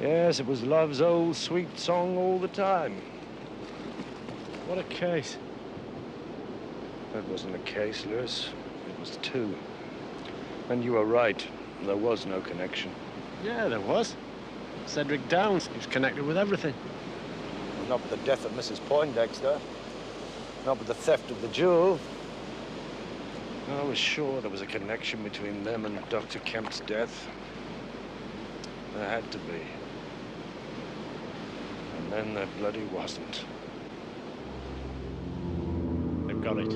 Yes, it was love's old sweet song all the time. What a case. That wasn't a case, Lewis. It was two. And you were right. There was no connection. Yeah, there was. Cedric Downs, he was connected with everything. Not with the death of Mrs. Poindexter. Not with the theft of the jewel. I was sure there was a connection between them and Dr. Kemp's death. There had to be. And then there bloody wasn't. They've got it.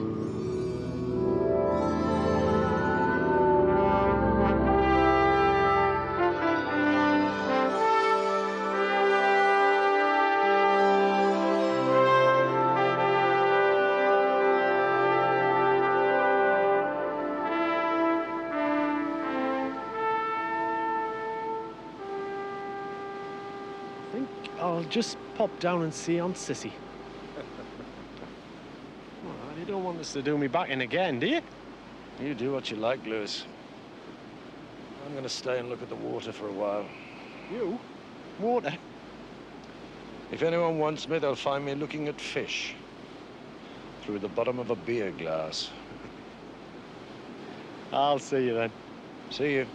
I'll just pop down and see Aunt Sissy. Well, you don't want us to do me back in again, do you? You do what you like, Lewis. I'm going to stay and look at the water for a while. You? Water? If anyone wants me, they'll find me looking at fish through the bottom of a beer glass. I'll see you then. See you.